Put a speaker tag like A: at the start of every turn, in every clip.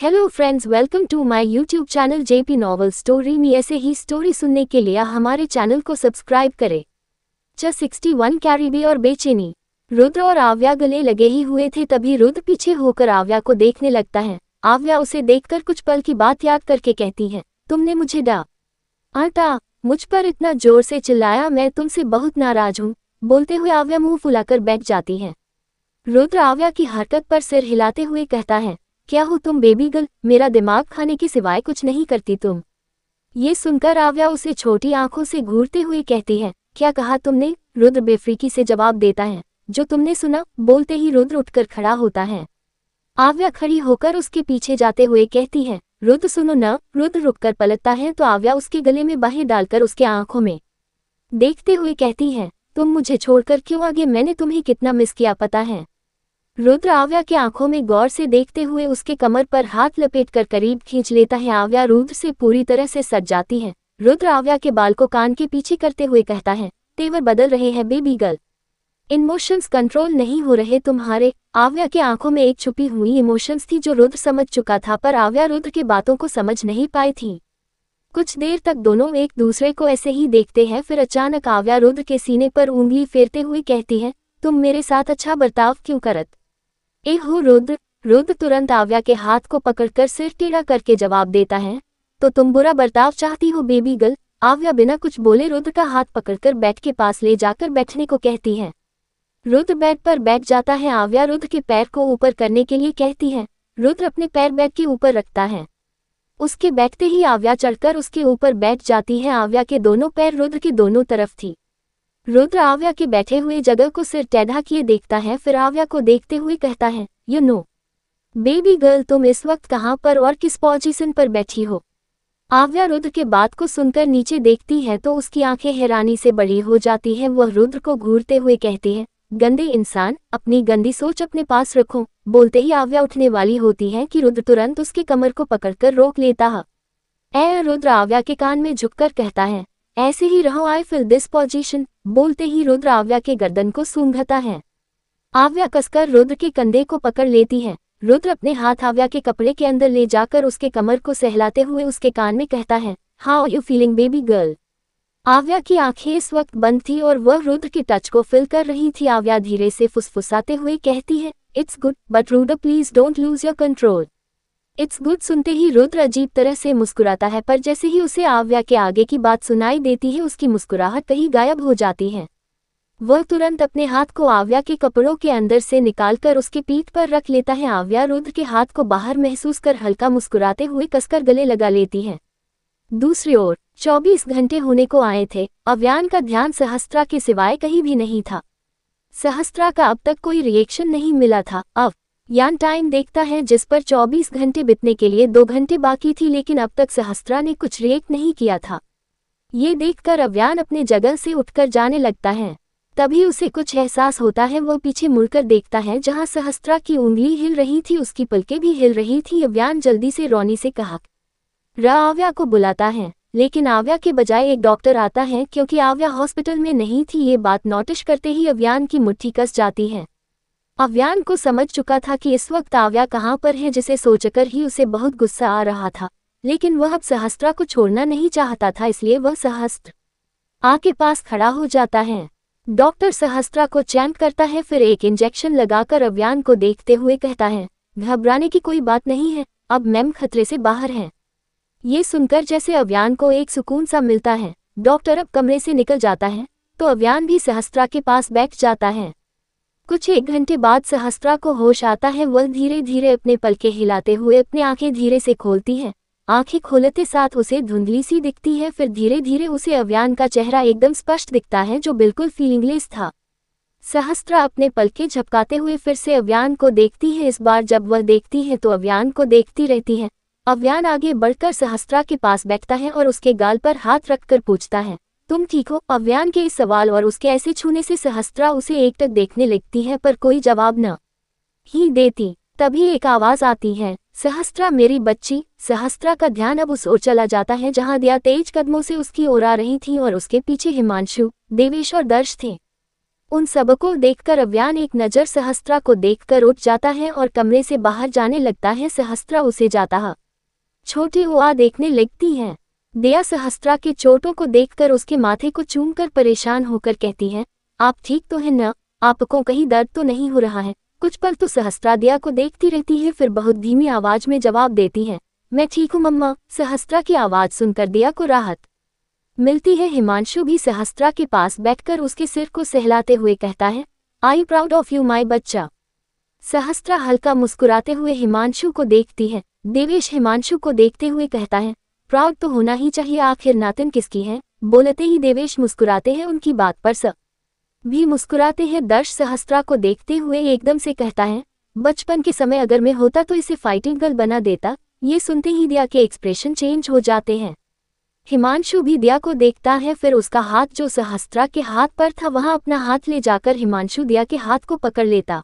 A: Hello friends, welcome to my YouTube channel JP novel story में। ऐसे ही story सुनने के लिए हमारे चैनल को सब्सक्राइब करें। 61 कैरीबी और बेचैनी। रुद्र और आव्या गले लगे ही हुए थे, तभी रुद्र पीछे होकर आव्या को देखने लगता है। आव्या उसे देखकर कुछ पल की बात याद करके कहती है, तुमने मुझे डांटा, मुझ पर इतना जोर से चिल्लाया, मैं तुमसे बहुत नाराज हूँ। बोलते हुए आव्या मुंह फुलाकर बैठ जाती है। रुद्र आव्या की हरकत पर सिर हिलाते हुए कहता है, क्या हो तुम बेबी गर्ल, मेरा दिमाग खाने के सिवाय कुछ नहीं करती तुम। ये सुनकर आव्या उसे छोटी आंखों से घूरते हुए कहती है, क्या कहा तुमने? रुद्र बेफिक्री से जवाब देता है, जो तुमने सुना। बोलते ही रुद्र उठकर खड़ा होता है। आव्या खड़ी होकर उसके पीछे जाते हुए कहती है, रुद्र सुनो न। रुद्र रुककर पलटता है तो आव्या उसके गले में बाहें डालकर उसके आंखों में देखते हुए कहती है, तुम मुझे छोड़कर क्यों आ गए? मैंने तुम्हें कितना मिस किया पता है। रुद्र आव्या के आंखों में गौर से देखते हुए उसके कमर पर हाथ लपेटकर करीब खींच लेता है। आव्या रुद्र से पूरी तरह से सज जाती है। रुद्र आव्या के बाल को कान के पीछे करते हुए कहता है, तेवर बदल रहे हैं बेबी गर्ल, इमोशंस कंट्रोल नहीं हो रहे तुम्हारे। आव्या के आंखों में एक छुपी हुई इमोशंस थी जो रुद्र समझ चुका था, पर आव्या रुद्र की बातों को समझ नहीं पाई थी। कुछ देर तक दोनों एक दूसरे को ऐसे ही देखते हैं, फिर अचानक आव्या रुद्र के सीने पर उंगली फेरते हुए कहती है, तुम मेरे साथ अच्छा बर्ताव क्यों करत ए हो रुद्र? रुद्र तुरंत आव्या के हाथ को पकड़कर सिर टेढ़ा करके जवाब देता है, तो तुम बुरा बर्ताव चाहती हो बेबी गर्ल? आव्या बिना कुछ बोले रुद्र का हाथ पकड़कर बेड के पास ले जाकर बैठने को कहती है। रुद्र बेड पर बैठ जाता है। आव्या रुद्र के पैर को ऊपर करने के लिए कहती है। रुद्र अपने पैर बेड के ऊपर रखता है। उसके बैठते ही आव्या चढ़कर उसके ऊपर बैठ जाती है। आव्या के दोनों पैर रुद्र के दोनों तरफ थी। रुद्र आव्या के बैठे हुए जगह को सिर टेढ़ा किए देखता है, फिर आव्या को देखते हुए कहता है, यू नो बेबी गर्ल, तुम इस वक्त कहाँ पर और किस पोजीशन पर बैठी हो? आव्या रुद्र के बात को सुनकर नीचे देखती है तो उसकी आंखें हैरानी से बड़ी हो जाती हैं। वह रुद्र को घूरते हुए कहती है, गंदे इंसान, अपनी गंदी सोच अपने पास रखो। बोलते ही आव्या उठने वाली होती है कि रुद्र तुरंत उसके कमर को पकड़कर रोक लेता है। रुद्र आव्या के कान में झुककर कहता है, ऐसे ही रहो, आई फील दिस पोजीशन। बोलते ही रुद्र आव्या के गर्दन को सूंघता है। आव्या कसकर रुद्र के कंधे को पकड़ लेती है। रुद्र अपने हाथ आव्या के कपड़े के अंदर ले जाकर उसके कमर को सहलाते हुए उसके कान में कहता है, how you feeling baby girl? आव्या की आंखें इस वक्त बंद थी और वह रुद्र के टच को फील कर रही थी। आव्या धीरे से फुसफुसाते हुए कहती है, it's good, but Rudra please don't lose your control. It's good सुनते ही रुद्र अजीब तरह से मुस्कुराता है, पर जैसे ही उसे आव्या के आगे की बात सुनाई देती है उसकी मुस्कुराहट कहीं गायब हो जाती है। वह तुरंत अपने हाथ को आव्या के कपड़ों के अंदर से निकालकर उसके पीठ पर रख लेता है। आव्या रुद्र के हाथ को बाहर महसूस कर हल्का मुस्कुराते हुए कसकर गले लगा लेती है। दूसरी ओर 24 घंटे होने को आए थे। अव्यान का ध्यान सहस्त्रा के सिवाय कहीं भी नहीं था। सहस्त्रा का अब तक कोई रिएक्शन नहीं मिला था। यान टाइम देखता है जिस पर 24 घंटे बीतने के लिए 2 घंटे बाकी थी, लेकिन अब तक सहस्त्रा ने कुछ रिएक्ट नहीं किया था। ये देखकर अव्यान अपने जगह से उठकर जाने लगता है। तभी उसे कुछ एहसास होता है। वह पीछे मुड़कर देखता है, जहां सहस्त्रा की उंगली हिल रही थी उसकी पलकें भी हिल रही थी। अव्यान जल्दी से रोनी से कहा आव्या को बुलाता है, लेकिन आव्या के बजाय एक डॉक्टर आता है, क्योंकि आव्या हॉस्पिटल में नहीं थी। ये बात नोटिस करते ही अव्यान की मुट्ठी कस जाती है। अव्यान को समझ चुका था कि इस वक्त आव्या कहाँ पर है, जिसे सोचकर ही उसे बहुत गुस्सा आ रहा था, लेकिन वह अब सहस्त्रा को छोड़ना नहीं चाहता था, इसलिए वह सहस्त्रा के पास खड़ा हो जाता है। डॉक्टर सहस्त्रा को चैंट करता है, फिर एक इंजेक्शन लगाकर अव्यान को देखते हुए कहता है, घबराने की कोई बात नहीं है, अब मैम खतरे से बाहर हैं। ये सुनकर जैसे अव्यान को एक सुकून सा मिलता है। डॉक्टर अब कमरे से निकल जाता है तो अव्यान भी सहस्त्रा के पास बैठ जाता है। कुछ 1 घंटे बाद सहस्त्रा को होश आता है। वह धीरे धीरे अपने पलके हिलाते हुए अपनी आंखें धीरे से खोलती है। आंखें खोलते साथ उसे धुंधली सी दिखती है, फिर धीरे धीरे उसे अव्यान का चेहरा एकदम स्पष्ट दिखता है, जो बिल्कुल फीलिंगलेस था। सहस्त्रा अपने पलके झपकाते हुए फिर से अव्यान को देखती है। इस बार जब वह देखती है तो अव्यान को देखती रहती है। अव्यान आगे बढ़कर सहस्त्रा के पास बैठता है और उसके गाल पर हाथ रखकर पूछता है, तुम ठीक हो? अव्यान के इस सवाल और उसके ऐसे छूने से सहस्त्रा उसे एकटक देखने लगती है, पर कोई जवाब न ही देती। तभी एक आवाज आती है, सहस्त्रा मेरी बच्ची। सहस्त्रा का ध्यान अब उस ओर चला जाता है जहां दिया तेज कदमों से उसकी ओर आ रही थी और उसके पीछे हिमांशु, देवेश और दर्श थे। उन सबको देखकर अव्यान एक नज़र सहस्त्रा को देखकर उठ जाता है और कमरे से बाहर जाने लगता है। सहस्त्रा उसे जाता है छोटी हुआ देखने लगती है। दया सहस्त्रा के चोटों को देखकर उसके माथे को चूमकर परेशान होकर कहती है, आप ठीक तो हैं न? आपको कहीं दर्द तो नहीं हो रहा है? कुछ पल तो सहस्त्रा दया को देखती रहती है, फिर बहुत धीमी आवाज में जवाब देती है, मैं ठीक हूँ मम्मा। सहस्त्रा की आवाज सुनकर दया को राहत मिलती है। हिमांशु भी सहस्त्रा के पास बैठकर उसके सिर को सहलाते हुए कहता है, आई प्राउड ऑफ यू माई बच्चा। सहस्त्रा हल्का मुस्कुराते हुए हिमांशु को देखती है। देवेश हिमांशु को देखते हुए कहता है, प्राउड तो होना ही चाहिए, आखिर नातिन किसकी है? बोलते ही देवेश मुस्कुराते हैं। उनकी बात पर सब भी मुस्कुराते हैं। दर्श सहस्त्रा को देखते हुए एकदम से कहता है, बचपन के समय अगर मैं होता तो इसे फाइटिंग गर्ल बना देता। ये सुनते ही दया के एक्सप्रेशन चेंज हो जाते हैं। हिमांशु भी दया को देखता है, फिर उसका हाथ जो सहस्त्रा के हाथ पर था वहां अपना हाथ ले जाकर हिमांशु दया के हाथ को पकड़ लेता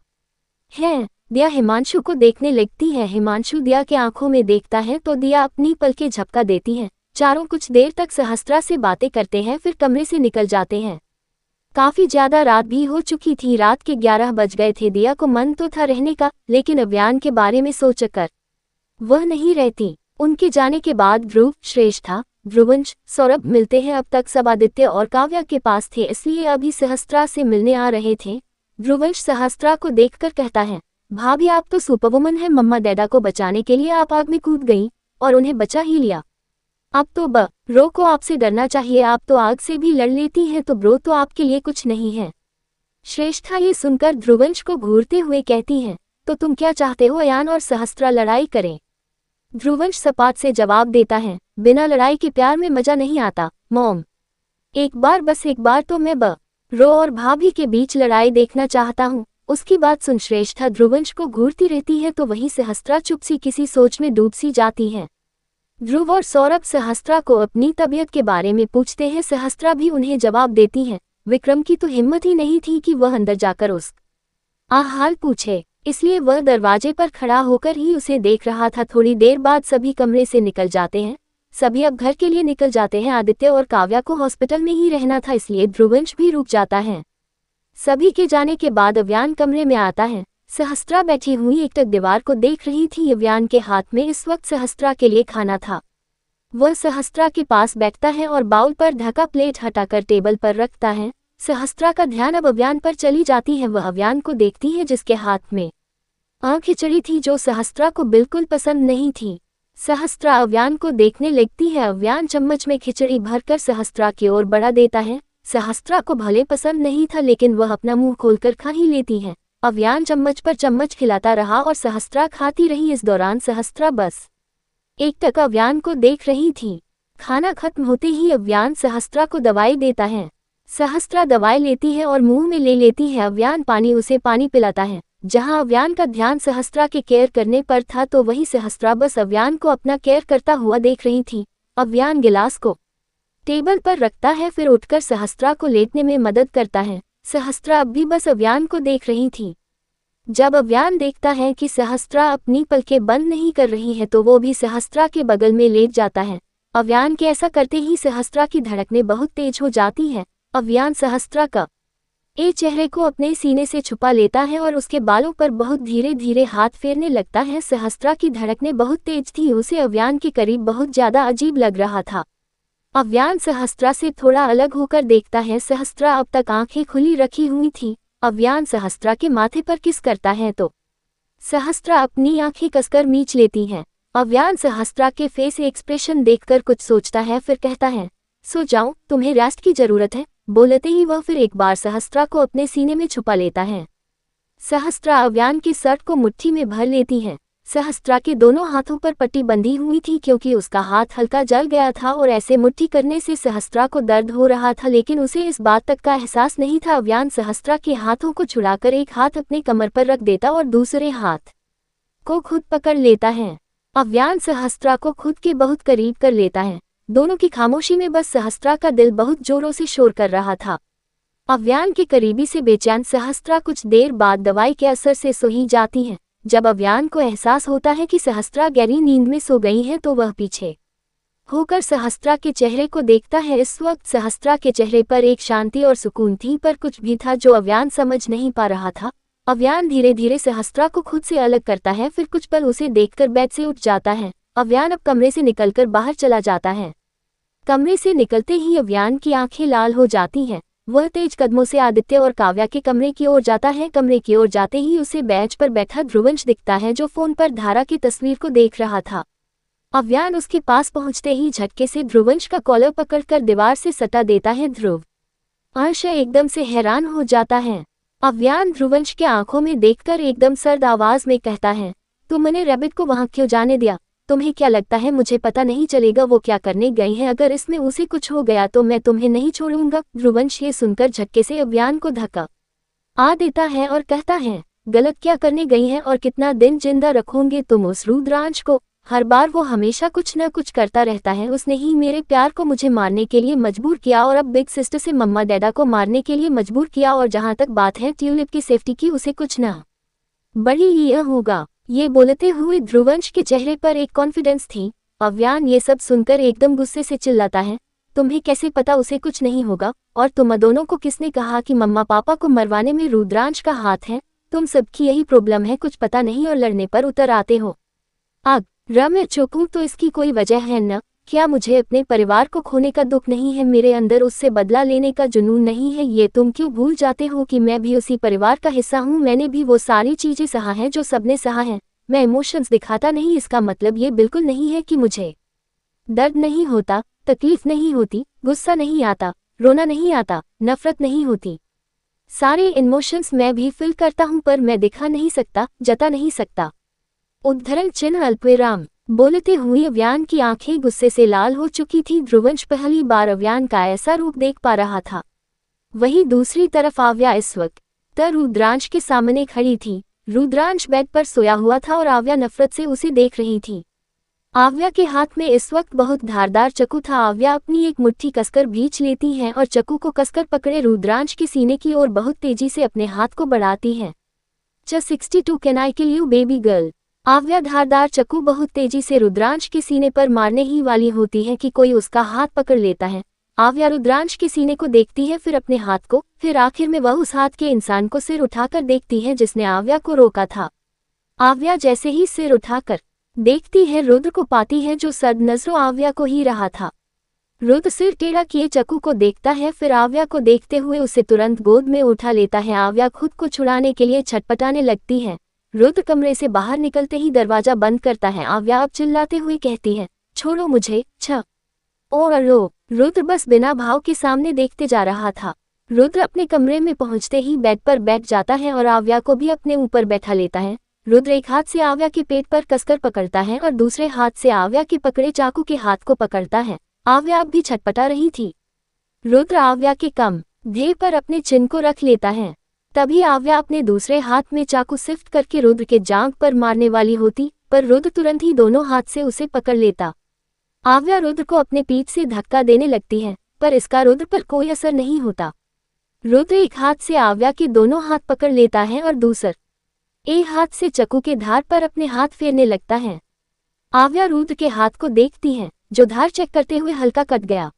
A: है। दया हिमांशु को देखने लगती है। हिमांशु दया के आंखों में देखता है तो दया अपनी पलकें झपका देती है। चारों कुछ देर तक सहस्त्रा से बातें करते हैं, फिर कमरे से निकल जाते हैं। काफी ज्यादा रात भी हो चुकी थी, रात के 11 बज गए थे। दया को मन तो था रहने का, लेकिन अभियान के बारे में सोचकर वह नहीं रहती। उनके जाने के बाद ध्रुव, श्रेष्ठा, ध्रुवंश, सौरभ मिलते हैं। अब तक सब आदित्य और काव्या के पास थे, इसलिए अभी सहस्त्रा से मिलने आ रहे थे। ध्रुवंश सहस्त्रा को देखकर कहता है, भाभी आप तो सुपरवुमन है। मम्मा डैडा को बचाने के लिए आप आग में कूद गई और उन्हें बचा ही लिया। अब तो ब्रो को आपसे डरना चाहिए, आप तो आग से भी लड़ लेती हैं, तो ब्रो तो आपके लिए कुछ नहीं है। श्रेष्ठा ये सुनकर ध्रुवंश को घूरते हुए कहती है, तो तुम क्या चाहते हो अयान और सहस्त्रा लड़ाई करें? ध्रुवंश सपाट से जवाब देता है, बिना लड़ाई के प्यार में मजा नहीं आता मॉम। बस एक बार तो मैं ब्रो और भाभी के बीच लड़ाई देखना चाहता हूँ। उसकी बात सुन श्रेष्ठा ध्रुवंश को घूरती रहती है, तो वहीं सहस्त्रा चुप सी किसी सोच में डूब सी जाती है। ध्रुव और सौरभ सहस्त्रा को अपनी तबीयत के बारे में पूछते हैं। सहस्त्रा भी उन्हें जवाब देती है। विक्रम की तो हिम्मत ही नहीं थी कि वह अंदर जाकर उसका हाल पूछे, इसलिए वह दरवाजे पर खड़ा होकर ही उसे देख रहा था। थोड़ी देर बाद सभी कमरे से निकल जाते हैं। सभी अब घर के लिए निकल जाते हैं। आदित्य और काव्या को हॉस्पिटल में ही रहना था, इसलिए ध्रुवंश भी रुक जाता है। सभी के जाने के बाद अव्यान कमरे में आता है। सहस्त्रा बैठी हुई एकटक दीवार को देख रही थी। अव्यान के हाथ में इस वक्त सहस्त्रा के लिए खाना था। वह सहस्त्रा के पास बैठता है और बाउल पर ढका प्लेट हटाकर टेबल पर रखता है। सहस्त्रा का ध्यान अब अव्यान पर चली जाती है। वह अव्यान को देखती है, जिसके हाथ में खिचड़ी थी, जो सहस्त्रा को बिल्कुल पसंद नहीं थी। सहस्त्रा अव्यान को देखने लगती है। अव्यान चम्मच में खिचड़ी भरकर सहस्त्रा की ओर बढ़ा देता है। सहस्त्रा को भले पसंद नहीं था, लेकिन वह अपना मुंह खोलकर खा ही लेती है। अव्यान चम्मच पर चम्मच खिलाता रहा और सहस्त्रा खाती रही। इस दौरान सहस्त्रा बस एकटक अव्यान को देख रही थी। खाना खत्म होते ही अव्यान सहस्त्रा को दवाई देता है। सहस्त्रा दवाई लेती है और मुंह में ले लेती है। अव्यान उसे पानी पिलाता है। जहां अव्यान का ध्यान सहस्त्रा के केयर करने पर था, तो वही सहस्त्रा बस अव्यान को अपना केयर करता हुआ देख रही थी। अव्यान गिलास को टेबल पर रखता है, फिर उठकर सहस्त्रा को लेटने में मदद करता है। सहस्त्रा अब भी बस अव्यान को देख रही थी। जब अव्यान देखता है कि सहस्त्रा अपनी पलकें बंद नहीं कर रही है, तो वो भी सहस्त्रा के बगल में लेट जाता है। अव्यान के ऐसा करते ही सहस्त्रा की धड़कनें बहुत तेज हो जाती हैं। अव्यान सहस्त्रा का चेहरे को अपने सीने से छुपा लेता है और उसके बालों पर बहुत धीरे धीरे हाथ फेरने लगता है। सहस्त्रा की धड़कनें बहुत तेज थी, उसे अव्यान के करीब बहुत ज्यादा अजीब लग रहा था। अव्यान सहस्त्रा से थोड़ा अलग होकर देखता है। सहस्त्रा अब तक आंखें खुली रखी हुई थी। अव्यान सहस्त्रा के माथे पर किस करता है तो सहस्त्रा अपनी आंखें कसकर मींच लेती है। अव्यान सहस्त्रा के फेस एक्सप्रेशन देखकर कुछ सोचता है, फिर कहता है, सो जाओ, तुम्हें रेस्ट की जरूरत है। बोलते ही वह फिर एक बार सहस्त्रा को अपने सीने में छुपा लेता है। सहस्त्रा अव्यान की शर्ट को मुट्ठी में भर लेती है। सहस्त्रा के दोनों हाथों पर पट्टी बंधी हुई थी, क्योंकि उसका हाथ हल्का जल गया था और ऐसे मुट्ठी करने से सहस्त्रा को दर्द हो रहा था, लेकिन उसे इस बात तक का एहसास नहीं था। अव्यान सहस्त्रा के हाथों को छुड़ाकर एक हाथ अपने कमर पर रख देता और दूसरे हाथ को खुद पकड़ लेता है। अव्यान सहस्त्रा को खुद के बहुत करीब कर लेता है। दोनों की खामोशी में बस सहस्त्रा का दिल बहुत जोरों से शोर कर रहा था। अव्यान के करीबी से बेचैन सहस्त्रा कुछ देर बाद दवाई के असर से सो ही जाती है। जब अव्यान को एहसास होता है कि सहस्त्रा गहरी नींद में सो गई है, तो वह पीछे होकर सहस्त्रा के चेहरे को देखता है। इस वक्त सहस्त्रा के चेहरे पर एक शांति और सुकून थी, पर कुछ भी था जो अव्यान समझ नहीं पा रहा था। अव्यान धीरे धीरे सहस्त्रा को खुद से अलग करता है, फिर कुछ पल उसे देखकर बेड से उठ जाता है। अव्यान अब कमरे से निकलकर बाहर चला जाता है। कमरे से निकलते ही अव्यान की आंखें लाल हो जाती हैं। वह तेज कदमों से आदित्य और काव्या के कमरे की ओर जाता है। कमरे की ओर जाते ही उसे बेंच पर बैठा ध्रुवंश दिखता है, जो फोन पर धारा की तस्वीर को देख रहा था। अव्यान उसके पास पहुंचते ही झटके से ध्रुवंश का कॉलर पकड़कर दीवार से सटा देता है। ध्रुव अर्श एकदम से हैरान हो जाता है। अव्यान ध्रुवंश के आंखों में देखकर एकदम सर्द आवाज में कहता है, तुमने रैबिट को वहां क्यों जाने दिया? तुम्हें क्या लगता है मुझे पता नहीं चलेगा वो क्या करने गई हैं? अगर इसमें उसे कुछ हो गया तो मैं तुम्हें नहीं छोड़ूंगा। ध्रुवंश ये सुनकर झटके से अव्यान को धक्का आ देता है और कहता है, गलत क्या करने गई हैं और कितना दिन जिंदा रखोगे तुम उस रुद्रांश को? हर बार वो हमेशा कुछ न कुछ करता रहता है। उसने ही मेरे प्यार को मुझे मारने के लिए मजबूर किया और अब बिग सिस्टर से मम्मा डैडा को मारने के लिए मजबूर किया। और जहां तक बात है ट्यूलिप की सेफ्टी की, उसे कुछ न बड़ी ही होगा। ये बोलते हुए ध्रुवंश के चेहरे पर एक कॉन्फिडेंस थी। अव्यान ये सब सुनकर एकदम गुस्से से चिल्लाता है, तुम्हें कैसे पता उसे कुछ नहीं होगा? और तुम दोनों को किसने कहा कि मम्मा पापा को मरवाने में रुद्रांश का हाथ है? तुम सबकी यही प्रॉब्लम है, कुछ पता नहीं और लड़ने पर उतर आते हो। आग मैं चुप हूं तो इसकी कोई वजह है न? क्या मुझे अपने परिवार को खोने का दुख नहीं है? मेरे अंदर उससे बदला लेने का जुनून नहीं है? ये तुम क्यों भूल जाते हो कि मैं भी उसी परिवार का हिस्सा हूं? मैंने भी वो सारी चीजें सहा हैं जो सबने सहा है। मैं इमोशंस दिखाता नहीं, इसका मतलब ये बिल्कुल नहीं है कि मुझे दर्द नहीं होता, तकलीफ नहीं होती, गुस्सा नहीं आता, रोना नहीं आता, नफरत नहीं होती। सारे इमोशंस मैं भी फील करता हूं, पर मैं दिखा नहीं सकता, जता नहीं सकता। उद्धरण चिन्ह अल्पविराम। बोलते हुए अव्यान की आंखें गुस्से से लाल हो चुकी थी। ध्रुवंश पहली बार अव्यान का ऐसा रूप देख पा रहा था। वहीं दूसरी तरफ आव्या इस वक्त रुद्रांश के सामने खड़ी थी। रुद्रांश बेड पर सोया हुआ था और आव्या नफरत से उसे देख रही थी। आव्या के हाथ में इस वक्त बहुत धारदार चाकू था। आव्या अपनी एक मुट्ठी कसकर भींच लेती है और चाकू को कसकर पकड़े रुद्रांश के सीने की ओर बहुत तेजी से अपने हाथ को बढ़ाती है। 62 can I kill you baby girl. आव्या धारदार चाकू बहुत तेजी से रुद्रांश के सीने पर मारने ही वाली होती है कि कोई उसका हाथ पकड़ लेता है। आव्या रुद्रांश के सीने को देखती है, फिर अपने हाथ को, फिर आखिर में वह उस हाथ के इंसान को सिर उठाकर देखती है जिसने आव्या को रोका था। आव्या जैसे ही सिर उठाकर देखती है, रुद्र को पाती है जो सर्द नजरों आव्या को ही रहा था। रुद्र सिर टेढ़ा किए चाकू को देखता है, फिर आव्या को देखते हुए उसे तुरंत गोद में उठा लेता है। आव्या खुद को छुड़ाने के लिए छटपटाने लगती है। रुद्र कमरे से बाहर निकलते ही दरवाजा बंद करता है। आव्या अब चिल्लाते हुए कहती है, छोड़ो मुझे, छ और रो। रुद्र बस बिना भाव के सामने देखते जा रहा था। रुद्र अपने कमरे में पहुंचते ही बेड पर बैठ जाता है और आव्या को भी अपने ऊपर बैठा लेता है। रुद्र एक हाथ से आव्या के पेट पर कसकर पकड़ता है और दूसरे हाथ से आव्या के पकड़े चाकू के हाथ को पकड़ता है। आव्या अब भी छटपटा रही थी। रुद्र आव्या के कंधे पर अपने चिन्ह को रख लेता है। तभी आव्या अपने दूसरे हाथ में चाकू शिफ्ट करके रुद्र के जांघ पर मारने वाली होती, पर रुद्र तुरंत ही दोनों हाथ से उसे पकड़ लेता। आव्या रुद्र को अपने पीठ से धक्का देने लगती है, पर इसका रुद्र पर कोई असर नहीं होता। रुद्र एक हाथ से आव्या के दोनों हाथ पकड़ लेता है और दूसरे एक हाथ से चाकू के धार पर अपने हाथ फेरने लगता है। आव्या रुद्र के हाथ को देखती है, जो धार चेक करते हुए हल्का कट गया।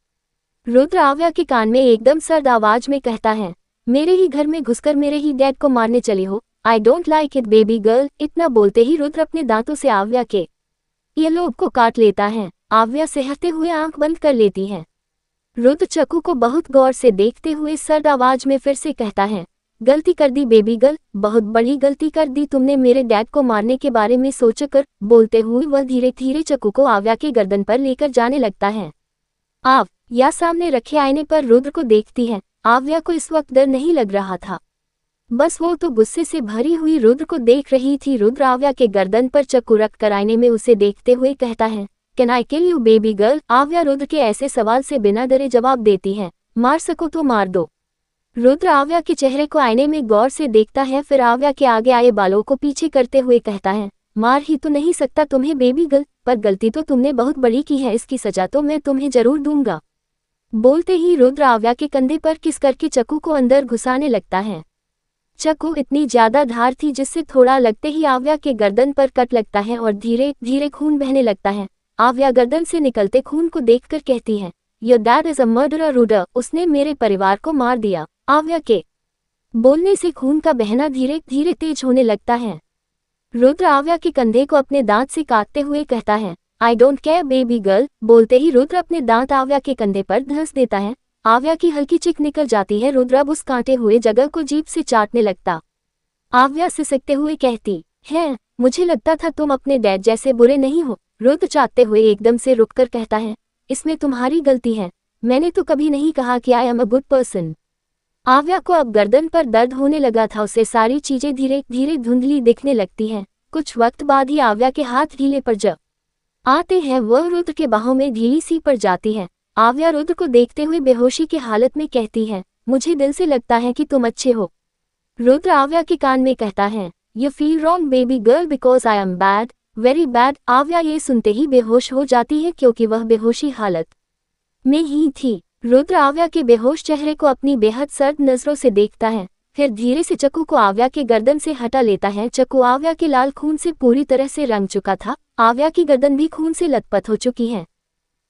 A: रुद्र आव्या के कान में एकदम सर्द आवाज में कहता है, मेरे ही घर में घुसकर मेरे ही डैड को मारने चली हो। I don't like it baby girl. इतना बोलते ही रुद्र अपने दांतों से आव्या के ईयरलोब को काट लेता है। आव्या सहते हुए आंख बंद कर लेती है। रुद्र चाकू को बहुत गौर से देखते हुए सर्द आवाज में फिर से कहता है, गलती कर दी बेबी गर्ल, बहुत बड़ी गलती कर दी तुमने मेरे डैड को मारने के बारे में सोचकर। बोलते हुए वह धीरे धीरे चाकू को आव्या के गर्दन पर लेकर जाने लगता है। आव्या सामने रखे आईने पर रुद्र को देखती है। आव्या को इस वक्त डर नहीं लग रहा था, बस वो तो गुस्से से भरी हुई रुद्र को देख रही थी। रुद्र आव्या के गर्दन पर चाकू रखकर आईने में उसे देखते हुए कहता है, can I kill you baby girl. आव्या रुद्र के ऐसे सवाल से बिना डरे जवाब देती है, मार सको तो मार दो। रुद्र आव्या के चेहरे को आईने में गौर से देखता है, फिर आव्या के आगे आए बालों को पीछे करते हुए कहता है, मार ही तो नहीं सकता तुम्हें बेबी गर्ल, पर गलती तो तुमने बहुत बड़ी की है, इसकी सजा तो मैं तुम्हें जरूर दूंगा। बोलते ही रुद्र आव्या के कंधे पर किस करके चाकू को अंदर घुसाने लगता है। चाकू इतनी ज्यादा धार थी जिससे थोड़ा लगते ही आव्या के गर्दन पर कट लगता है और धीरे धीरे खून बहने लगता है। आव्या गर्दन से निकलते खून को देखकर कहती है, your dad is a murderer Rudra, उसने मेरे परिवार को मार दिया। आव्या के बोलने से खून का बहना धीरे धीरे तेज होने लगता है। रुद्र आव्या के कंधे को अपने दांत से काटते हुए कहता है, I don't care baby girl. बोलते ही रुद्र अपने दांत आव्या के कंधे पर धंस देता है। आव्या की हल्की चिक निकल जाती है। रुद्र अब उस कांटे हुए जगह को जीभ से चाटने लगता। आव्या सिसकते हुए कहती है, मुझे लगता था तुम अपने डैड जैसे बुरे नहीं हो। रुद्र चाटते हुए एकदम से रुककर कहता है, इसमें तुम्हारी गलती है, मैंने तो कभी नहीं कहा कि I am a good person. आव्या को अब गर्दन पर दर्द होने लगा था। उसे सारी चीजें धीरे धीरे धुंधली दिखने लगती हैं। कुछ वक्त बाद ही आव्या के हाथ ढीले पड़ आते हैं। वह रुद्र के बाहों में ढीली सी पड़ जाती है। आव्या रुद्र को देखते हुए बेहोशी की हालत में कहती है, मुझे दिल से लगता है कि तुम अच्छे हो। रुद्र आव्या के कान में कहता है, you feel wrong baby girl because I am bad, very bad. आव्या ये सुनते ही बेहोश हो जाती है क्योंकि वह बेहोशी हालत में ही थी। रुद्र आव्या के बेहोश चेहरे को अपनी बेहद सर्द नजरों से देखता है, फिर धीरे से चाकू को आव्या के गर्दन से हटा लेता है। चाकू आव्या के लाल खून से पूरी तरह से रंग चुका था। आव्या की गर्दन भी खून से लथपथ हो चुकी है।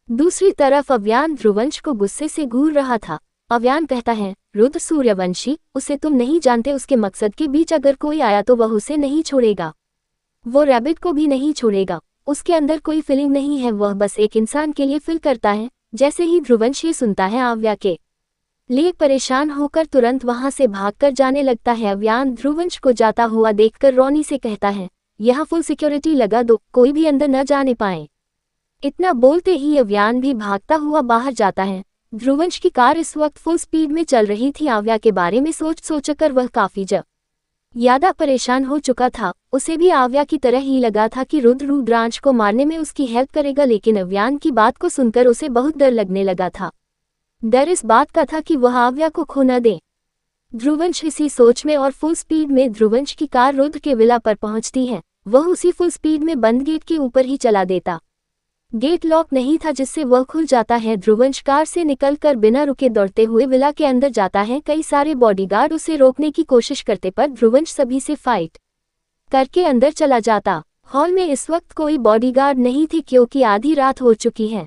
A: दूसरी तरफ अव्यान ध्रुवंश को गुस्से से घूर रहा था। अव्यान कहता है, रुद्र सूर्यवंशी, उसे तुम नहीं जानते। उसके मकसद के बीच अगर कोई आया तो वह उसे नहीं छोड़ेगा। वो रैबिट को भी नहीं छोड़ेगा। उसके अंदर कोई फीलिंग नहीं है, वह बस एक इंसान के लिए फील करता है। जैसे ही ध्रुवंश ये सुनता है, आव्या के लिए परेशान होकर तुरंत वहां से भागकर जाने लगता है। अव्यान ध्रुवंश को जाता हुआ देखकर रोनी से कहता है, यहाँ फुल सिक्योरिटी लगा दो, कोई भी अंदर न जाने पाए। इतना बोलते ही अव्यान भी भागता हुआ बाहर जाता है। ध्रुवंश की कार इस वक्त फुल स्पीड में चल रही थी। आव्या के बारे में सोचकर वह काफी ज्यादा परेशान हो चुका था। उसे भी आव्या की तरह ही लगा था कि रुद्र रुद्रांश को मारने में उसकी हेल्प करेगा, लेकिन अव्यान की बात को सुनकर उसे बहुत डर लगने लगा था। डर इस बात का था कि वह आव्या को खो न दे। ध्रुवंश इसी सोच में और फुल स्पीड में ध्रुवंश की कार रुद्र के विला पर पहुंचती है। वह उसी फुल स्पीड में बंद गेट के ऊपर ही चला देता। गेट लॉक नहीं था जिससे वह खुल जाता है। ध्रुवंश कार से निकलकर बिना रुके दौड़ते हुए विला के अंदर जाता है। कई सारे बॉडीगार्ड उसे रोकने की कोशिश करते पर ध्रुवंश सभी से फाइट करके अंदर चला जाता। हॉल में इस वक्त कोई बॉडीगार्ड नहीं थी क्योंकि आधी रात हो चुकी है।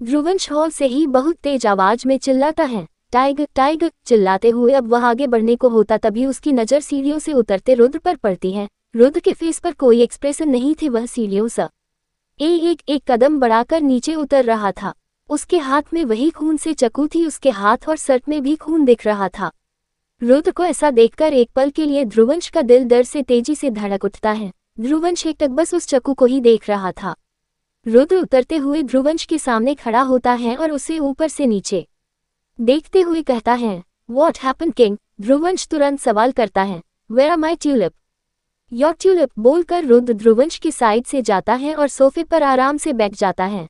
A: ध्रुवंश हॉल से ही बहुत तेज आवाज में चिल्लाता है, टाइगर टाइगर। चिल्लाते हुए अब वह आगे बढ़ने को होता, तभी उसकी नजर सीढ़ियों से उतरते रुद्र पर पड़ती है। रुद्र के फेस पर कोई एक्सप्रेशन नहीं थे। वह सीढ़ियों से एक कदम बढ़ाकर नीचे उतर रहा था। उसके हाथ में वही खून से चाकू थी। उसके हाथ और सर में भी खून दिख रहा था। रुद्र को ऐसा देखकर एक पल के लिए ध्रुवंश का दिल डर से तेजी से धड़क उठता है। ध्रुवंश एकटक बस उस चाकू को ही देख रहा था। रुद्र उतरते हुए ध्रुवंश के सामने खड़ा होता है और उसे ऊपर से नीचे देखते हुए कहता है, व्हाट हैपेंड किंग? ध्रुवंश तुरंत सवाल करता है, where are my tulip? Your tulip. बोलकर रुद्र ध्रुवंश की साइड से जाता है और सोफे पर आराम से बैठ जाता है।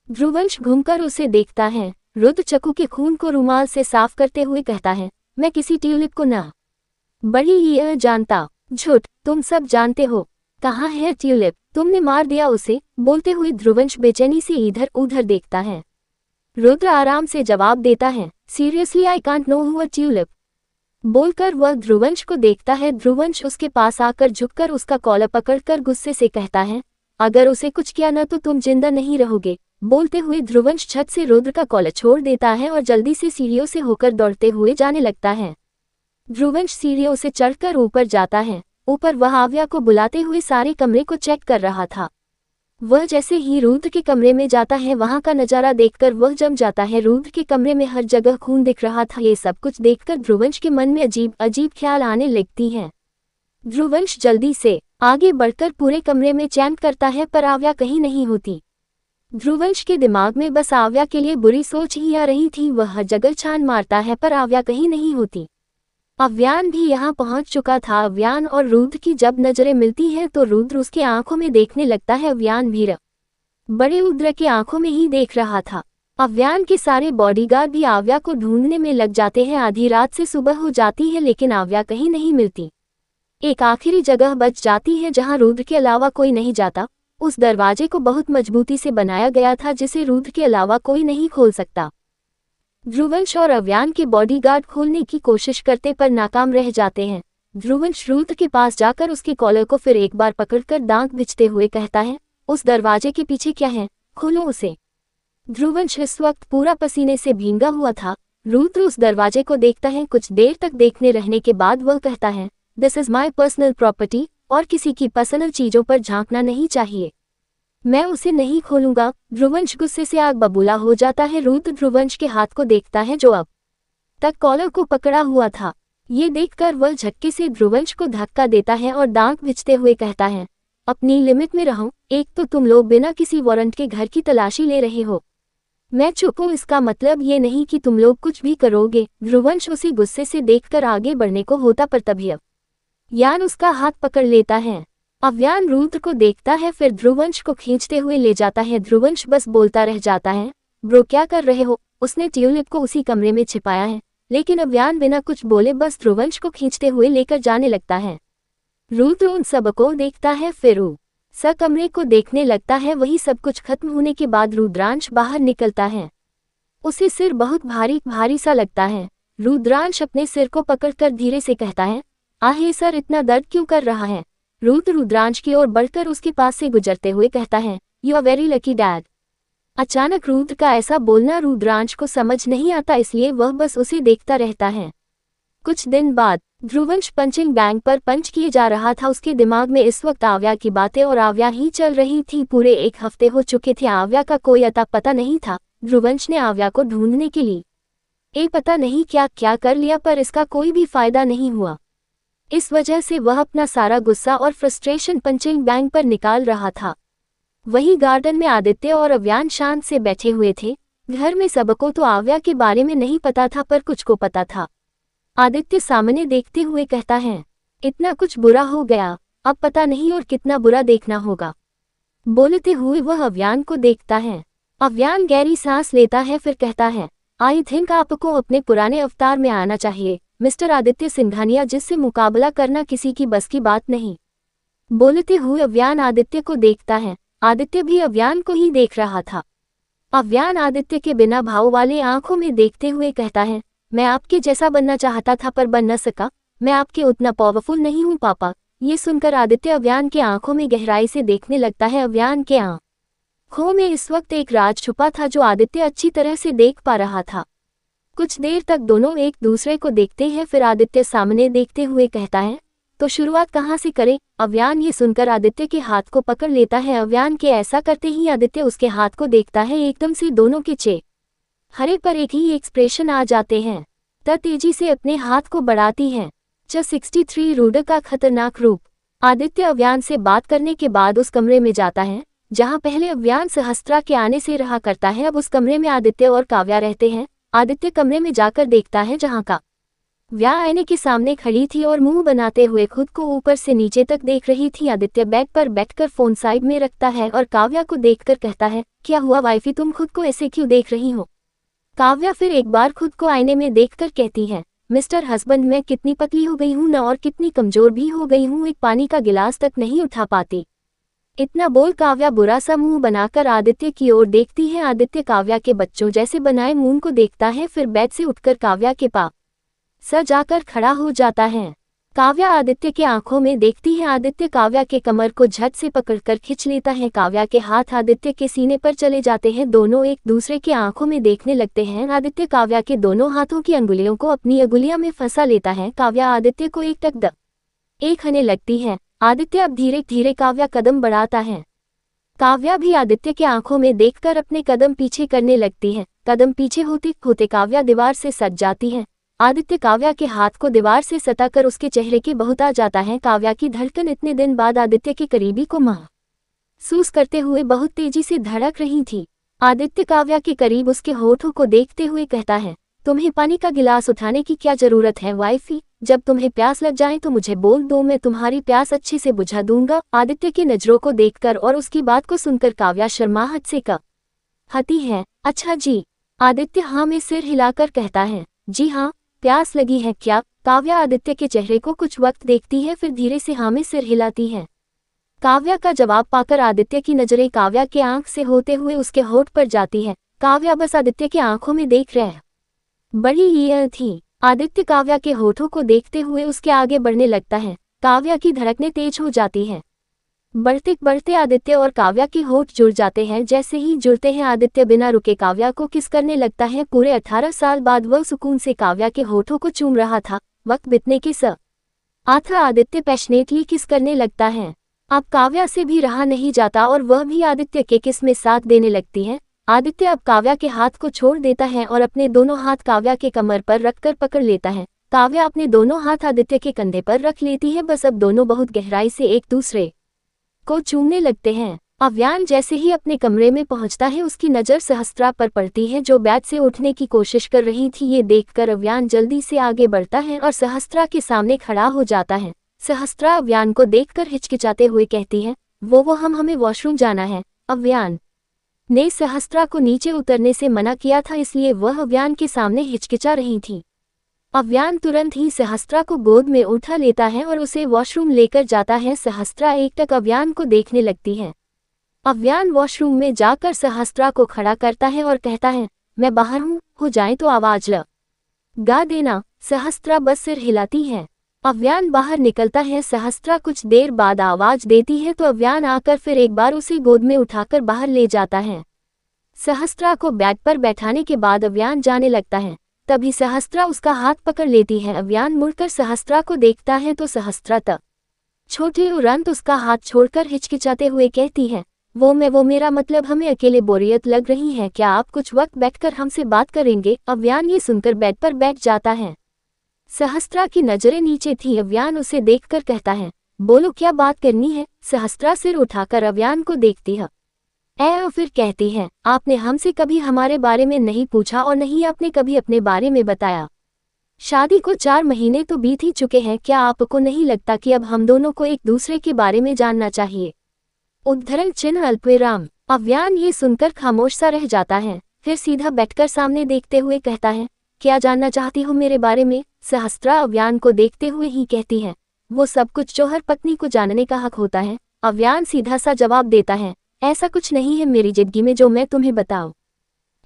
A: ध्रुवंश घूमकर उसे देखता है। रुद्र चाकू के खून को रुमाल से साफ करते हुए कहता है, मैं किसी ट्यूलिप को ना बड़ी ही जानता। झूठ, तुम सब जानते हो। कहाँ है ट्यूलिप? तुमने मार दिया उसे। बोलते हुए ध्रुवंश बेचैनी से इधर उधर देखता है। रुद्र आराम से जवाब देता है, seriously I can't know who a tulip. बोलकर वह ध्रुवंश को देखता है। ध्रुवंश उसके पास आकर झुककर उसका कॉलर पकड़कर गुस्से से कहता है, अगर उसे कुछ किया न तो तुम जिंदा नहीं रहोगे। बोलते हुए ध्रुवंश छत से रुद्र का कॉलर छोड़ देता है और जल्दी से सीढ़ियों से होकर दौड़ते हुए जाने लगता है। ध्रुवंश सीढ़ियों से चढ़कर ऊपर जाता है। ऊपर वह आव्या को बुलाते हुए सारे कमरे को चेक कर रहा था। वह जैसे ही रुद्र के कमरे में जाता है, वहां का नजारा देखकर वह जम जाता है। रुद्र के कमरे में हर जगह खून दिख रहा था। ये सब कुछ देखकर ध्रुवंश के मन में अजीब अजीब ख्याल आने लगती हैं। ध्रुवंश जल्दी से आगे बढ़कर पूरे कमरे में चेक करता है पर आव्या कहीं नहीं होती। ध्रुवंश के दिमाग में बस आव्या के लिए बुरी सोच ही आ रही थी। वह हर जगह छान मारता है पर आव्या कहीं नहीं होती। अव्यान भी यहाँ पहुंच चुका था। अव्यान और रुद्र की जब नजरें मिलती हैं तो रुद्र उसके आंखों में देखने लगता है। अव्यान भी बड़े रुद्र के आंखों में ही देख रहा था। अव्यान के सारे बॉडीगार्ड भी आव्या को ढूंढने में लग जाते हैं। आधी रात से सुबह हो जाती है लेकिन आव्या कहीं नहीं मिलती। एक आखिरी जगह बच जाती है जहां रुद्र के अलावा कोई नहीं जाता। उस दरवाजे को बहुत मजबूती से बनाया गया था जिसे रुद्र के अलावा कोई नहीं खोल सकता। ध्रुवंश और अव्यान के बॉडीगार्ड खोलने की कोशिश करते पर नाकाम रह जाते हैं। ध्रुवंश रुद्र के पास जाकर उसके कॉलर को फिर एक बार पकड़कर दांत बिछते हुए कहता है, उस दरवाजे के पीछे क्या है, खोलो उसे। ध्रुवंश इस वक्त पूरा पसीने से भींगा हुआ था। रुद्र उस दरवाजे को देखता है। कुछ देर तक देखने रहने के बाद वह कहता है, this is my personal property और किसी की पर्सनल चीजों पर झांकना नहीं चाहिए। मैं उसे नहीं खोलूंगा। ध्रुवंश गुस्से से आग बबूला हो जाता है। रुद्र ध्रुवंश के हाथ को देखता है जो अब तक कॉलर को पकड़ा हुआ था। ये देखकर वह झटके से ध्रुवंश को धक्का देता है और दांत भिंचते हुए कहता है, अपनी लिमिट में रहो। एक तो तुम लोग बिना किसी वारंट के घर की तलाशी ले रहे हो। मैं चुप हूं इसका मतलब ये नहीं कि तुम लोग कुछ भी करोगे। ध्रुवंश उसी गुस्से से देखकर आगे बढ़ने को होता पर तभी अव्यान उसका हाथ पकड़ लेता है। अव्यान रुद्र को देखता है फिर ध्रुवंश को खींचते हुए ले जाता है। ध्रुवंश बस बोलता रह जाता है, ब्रो क्या कर रहे हो। उसने ट्यूलिप को उसी कमरे में छिपाया है, लेकिन अव्यान बिना कुछ बोले बस ध्रुवंश को खींचते हुए लेकर जाने लगता है। रुद्र उन सबको देखता है फिर स कमरे को देखने लगता है। वही सब कुछ खत्म होने के बाद रुद्रांश बाहर निकलता है। उसे सिर बहुत भारी भारी सा लगता है। रुद्रांश अपने सिर को पकड़कर धीरे से कहता है, आहे सर इतना दर्द क्यों कर रहा है। रुद्र रुद्रांश की ओर बढ़कर उसके पास से गुजरते हुए कहता है, you are very lucky dad. अचानक रुद्र का ऐसा बोलना रुद्रांश को समझ नहीं आता, इसलिए वह बस उसे देखता रहता है। कुछ दिन बाद ध्रुवंश पंचिंग बैग पर पंच किए जा रहा था। उसके दिमाग में इस वक्त आव्या की बातें और आव्या ही चल रही थी। पूरे 1 हफ्ते हो चुके थे। आव्या का कोई अता पता नहीं था। ध्रुवंश ने आव्या को ढूंढने के लिए पता नहीं क्या क्या कर लिया, पर इसका कोई भी फायदा नहीं हुआ। इस वजह से वह अपना सारा गुस्सा और फ्रस्ट्रेशन पंचिंग बैग पर निकाल रहा था। वही गार्डन में आदित्य और अव्यान शांत से बैठे हुए थे। घर में सबको तो आव्या के बारे में नहीं पता था, पर कुछ को पता था। आदित्य सामने देखते हुए कहता है, इतना कुछ बुरा हो गया, अब पता नहीं और कितना बुरा देखना होगा। बोलते हुए वह अव्यान को देखता है। अव्यान गहरी सांस लेता है फिर कहता है, आई थिंक आपको अपने पुराने अवतार में आना चाहिए मिस्टर आदित्य सिंघानिया, जिससे मुकाबला करना किसी की बस की बात नहीं। बोलते हुए अव्यान आदित्य को देखता है। आदित्य भी अव्यान को ही देख रहा था। अव्यान आदित्य के बिना भाव वाले आंखों में देखते हुए कहता है, मैं आपके जैसा बनना चाहता था पर बन न सका। मैं आपके उतना पावरफुल नहीं हूँ पापा। ये सुनकर आदित्य अव्यान के आंखों में गहराई से देखने लगता है। अव्यान के आंखों में इस वक्त एक राज छुपा था जो आदित्य अच्छी तरह से देख पा रहा था। कुछ देर तक दोनों एक दूसरे को देखते हैं, फिर आदित्य सामने देखते हुए कहता है, तो शुरुआत कहाँ से करें। अव्यान ये सुनकर आदित्य के हाथ को पकड़ लेता है। अव्यान के ऐसा करते ही आदित्य उसके हाथ को देखता है। एकदम से दोनों के चेहरे पर एक ही एक्सप्रेशन आ जाते हैं। तेजी से अपने हाथ को बढ़ाती है। 63 रुद्र का खतरनाक रूप। आदित्य अव्यान से बात करने के बाद उस कमरे में जाता है जहां पहले अव्यान सहस्त्रा के आने से रहा करता है। अब उस कमरे में आदित्य और काव्या रहते हैं। आदित्य कमरे में जाकर देखता है जहां काव्या आईने के सामने खड़ी थी और मुंह बनाते हुए खुद को ऊपर से नीचे तक देख रही थी। आदित्य बेड पर बैठकर फोन साइड में रखता है और काव्या को देखकर कहता है, क्या हुआ वाइफी, तुम खुद को ऐसे क्यों देख रही हो। काव्या फिर एक बार खुद को आईने में देखकर कहती है, मिस्टर हस्बैंड, मैं कितनी पतली हो गई हूँ न, और कितनी कमजोर भी हो गई हूँ, एक पानी का गिलास तक नहीं उठा पाती। इतना बोल काव्या बुरा सा मुंह बनाकर आदित्य की ओर देखती है। आदित्य काव्या के बच्चों जैसे बनाए मुंह को देखता है, फिर बेड से उठकर काव्या के पास जाकर खड़ा हो जाता है। काव्या आदित्य के आंखों में देखती है। आदित्य काव्या के कमर को झट से पकड़कर खींच लेता है। काव्या के हाथ आदित्य के सीने पर चले जाते हैं। दोनों एक दूसरे के आंखों में देखने लगते हैं। आदित्य काव्या के दोनों हाथों की अंगुलियों को अपनी अंगुलियां में फंसा लेता है। काव्या आदित्य को एक टक एक हने लगती है। आदित्य अब धीरे धीरे काव्या कदम बढ़ाता है। काव्या भी आदित्य के आंखों में देखकर अपने कदम पीछे करने लगती है। कदम पीछे होते होते काव्या दीवार से सट जाती है। आदित्य काव्या के हाथ को दीवार से सटाकर उसके चेहरे के बहुत आ जाता है। काव्या की धड़कन इतने दिन बाद आदित्य के करीबी को महसूस करते हुए बहुत तेजी से धड़क रही थी। आदित्य काव्या के करीब उसके होठों को देखते हुए कहता है, तुम्हें पानी का गिलास उठाने की क्या जरूरत है वाइफी। जब तुम्हें प्यास लग जाए तो मुझे बोल दो, मैं तुम्हारी प्यास अच्छे से बुझा दूंगा। आदित्य की नजरों को देखकर और उसकी बात को सुनकर काव्या शर्माहट से कहती है, अच्छा जी। आदित्य हाँ में सिर हिलाकर कहता है, जी हाँ, प्यास लगी है क्या। काव्या आदित्य के चेहरे को कुछ वक्त देखती है, फिर धीरे से हाँ में सिर हिलाती है। काव्या का जवाब पाकर आदित्य की नजरें काव्या के आंख से होते हुए उसके होठ पर जाती है। काव्या बस आदित्य की आंखों में देख रहे बड़ी ये थी। आदित्य काव्या के होठों को देखते हुए उसके आगे बढ़ने लगता है। काव्या की धड़कनें तेज हो जाती है। बढ़ते बढ़ते आदित्य और काव्या के होठ जुड़ जाते हैं। जैसे ही जुड़ते हैं आदित्य बिना रुके काव्या को किस करने लगता है। पूरे 18 साल बाद वह सुकून से काव्या के होठों को चूम रहा था। वक्त बीतने के साथ आदित्य पैशनेटली किस करने लगता है। अब काव्या से भी रहा नहीं जाता और वह भी आदित्य के किस में साथ देने लगती है। आदित्य अब काव्या के हाथ को छोड़ देता है और अपने दोनों हाथ काव्या के कमर पर रखकर पकड़ लेता है। काव्या अपने दोनों हाथ आदित्य के कंधे पर रख लेती है। बस अब दोनों बहुत गहराई से एक दूसरे को चूमने लगते हैं। अव्यान जैसे ही अपने कमरे में पहुंचता है उसकी नज़र सहस्त्रा पर पड़ती है जो बेड से उठने की कोशिश कर रही थी। ये देखकर अव्यान जल्दी से आगे बढ़ता है और सहस्त्रा के सामने खड़ा हो जाता है। सहस्त्रा अव्यान को देखकर हिचकिचाते हुए कहती है, वो हमें वॉशरूम जाना है। अव्यान ने सहस्त्रा को नीचे उतरने से मना किया था, इसलिए वह अव्यान के सामने हिचकिचा रही थी। अव्यान तुरंत ही सहस्त्रा को गोद में उठा लेता है और उसे वॉशरूम लेकर जाता है। सहस्त्रा एकटक अव्यान को देखने लगती है। अव्यान वॉशरूम में जाकर सहस्त्रा को खड़ा करता है और कहता है, मैं बाहर हूँ, हो जाए तो आवाज लगा देना। सहस्त्रा बस सिर हिलाती है। अव्यान बाहर निकलता है। सहस्त्रा कुछ देर बाद आवाज देती है तो अव्यान आकर फिर एक बार उसे गोद में उठाकर बाहर ले जाता है। सहस्त्रा को बेड पर बैठाने के बाद अव्यान जाने लगता है। तभी सहस्त्रा उसका हाथ पकड़ लेती है। अव्यान मुड़कर सहस्त्रा को देखता है तो सहस्त्रा छोटी उड़ंत उसका हाथ छोड़कर हिचकिचाते हुए कहती है, वो मेरा मतलब हमें अकेले बोरियत लग रही है, क्या आप कुछ वक्त बैठकर हमसे बात करेंगे। अव्यान ये सुनकर बेड पर बैठ जाता है। सहस्त्रा की नजरें नीचे थी। अव्यान उसे देखकर कहता है, बोलो क्या बात करनी है। सहस्त्रा सिर उठाकर अव्यान को देखती है और फिर कहती है, आपने हमसे कभी हमारे बारे में नहीं पूछा और नहीं आपने कभी अपने बारे में बताया। शादी को 4 महीने तो बीत ही चुके हैं, क्या आपको नहीं लगता कि अब हम दोनों को एक दूसरे के बारे में जानना चाहिए। उद्धरण चिन्ह अल्पविराम। अव्यान ये सुनकर खामोश सा रह जाता है। फिर सीधा बैठकर सामने देखते हुए कहता है, क्या जानना चाहती हो मेरे बारे में। सहस्त्रा अव्यान को देखते हुए ही कहती है, वो सब कुछ जो हर पत्नी को जानने का हक होता है। अव्यान सीधा सा जवाब देता है, ऐसा कुछ नहीं है मेरी जिंदगी में जो मैं तुम्हें बताऊं,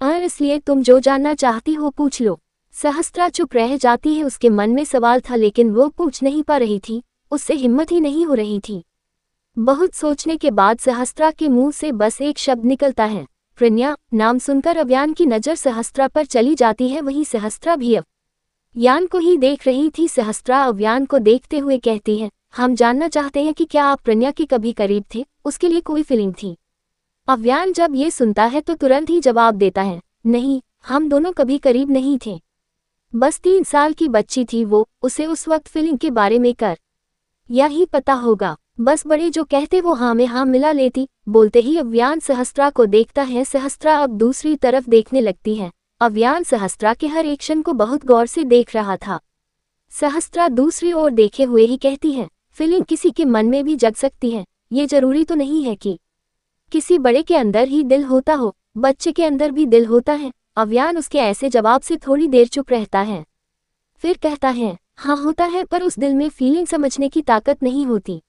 A: और इसलिए तुम जो जानना चाहती हो पूछ लो। सहस्त्रा चुप रह जाती है। उसके मन में सवाल था लेकिन वो पूछ नहीं पा रही थी, उससे हिम्मत ही नहीं हो रही थी। बहुत सोचने के बाद सहस्त्रा के मुंह से बस एक शब्द निकलता है, प्रणया। नाम सुनकर अव्यान की नज़र सहस्त्रा पर चली जाती है। वहीं सहस्त्रा भी अव्यान को ही देख रही थी। सहस्त्रा अव्यान को देखते हुए कहती है, हम जानना चाहते हैं कि क्या आप प्रणया के कभी करीब थे, उसके लिए कोई फीलिंग थी। अव्यान जब ये सुनता है तो तुरंत ही जवाब देता है, नहीं, हम दोनों कभी करीब नहीं थे। बस 3 साल की बच्ची थी वो, उसे उस वक्त फीलिंग के बारे में कर यही पता होगा। बस बड़े जो कहते वो हाँ में हाँ मिला लेती। बोलते ही अव्यान सहस्त्रा को देखता है। सहस्त्रा अब दूसरी तरफ देखने लगती है। अव्यान सहस्त्रा के हर एक्शन को बहुत गौर से देख रहा था। सहस्त्रा दूसरी ओर देखे हुए ही कहती है, फीलिंग किसी के मन में भी जग सकती है, ये जरूरी तो नहीं है कि किसी बड़े के अंदर ही दिल होता हो, बच्चे के अंदर भी दिल होता है। अव्यान उसके ऐसे जवाब से थोड़ी देर चुप रहता है, फिर कहता है, हाँ होता है, पर उस दिल में फीलिंग समझने की ताकत नहीं होती।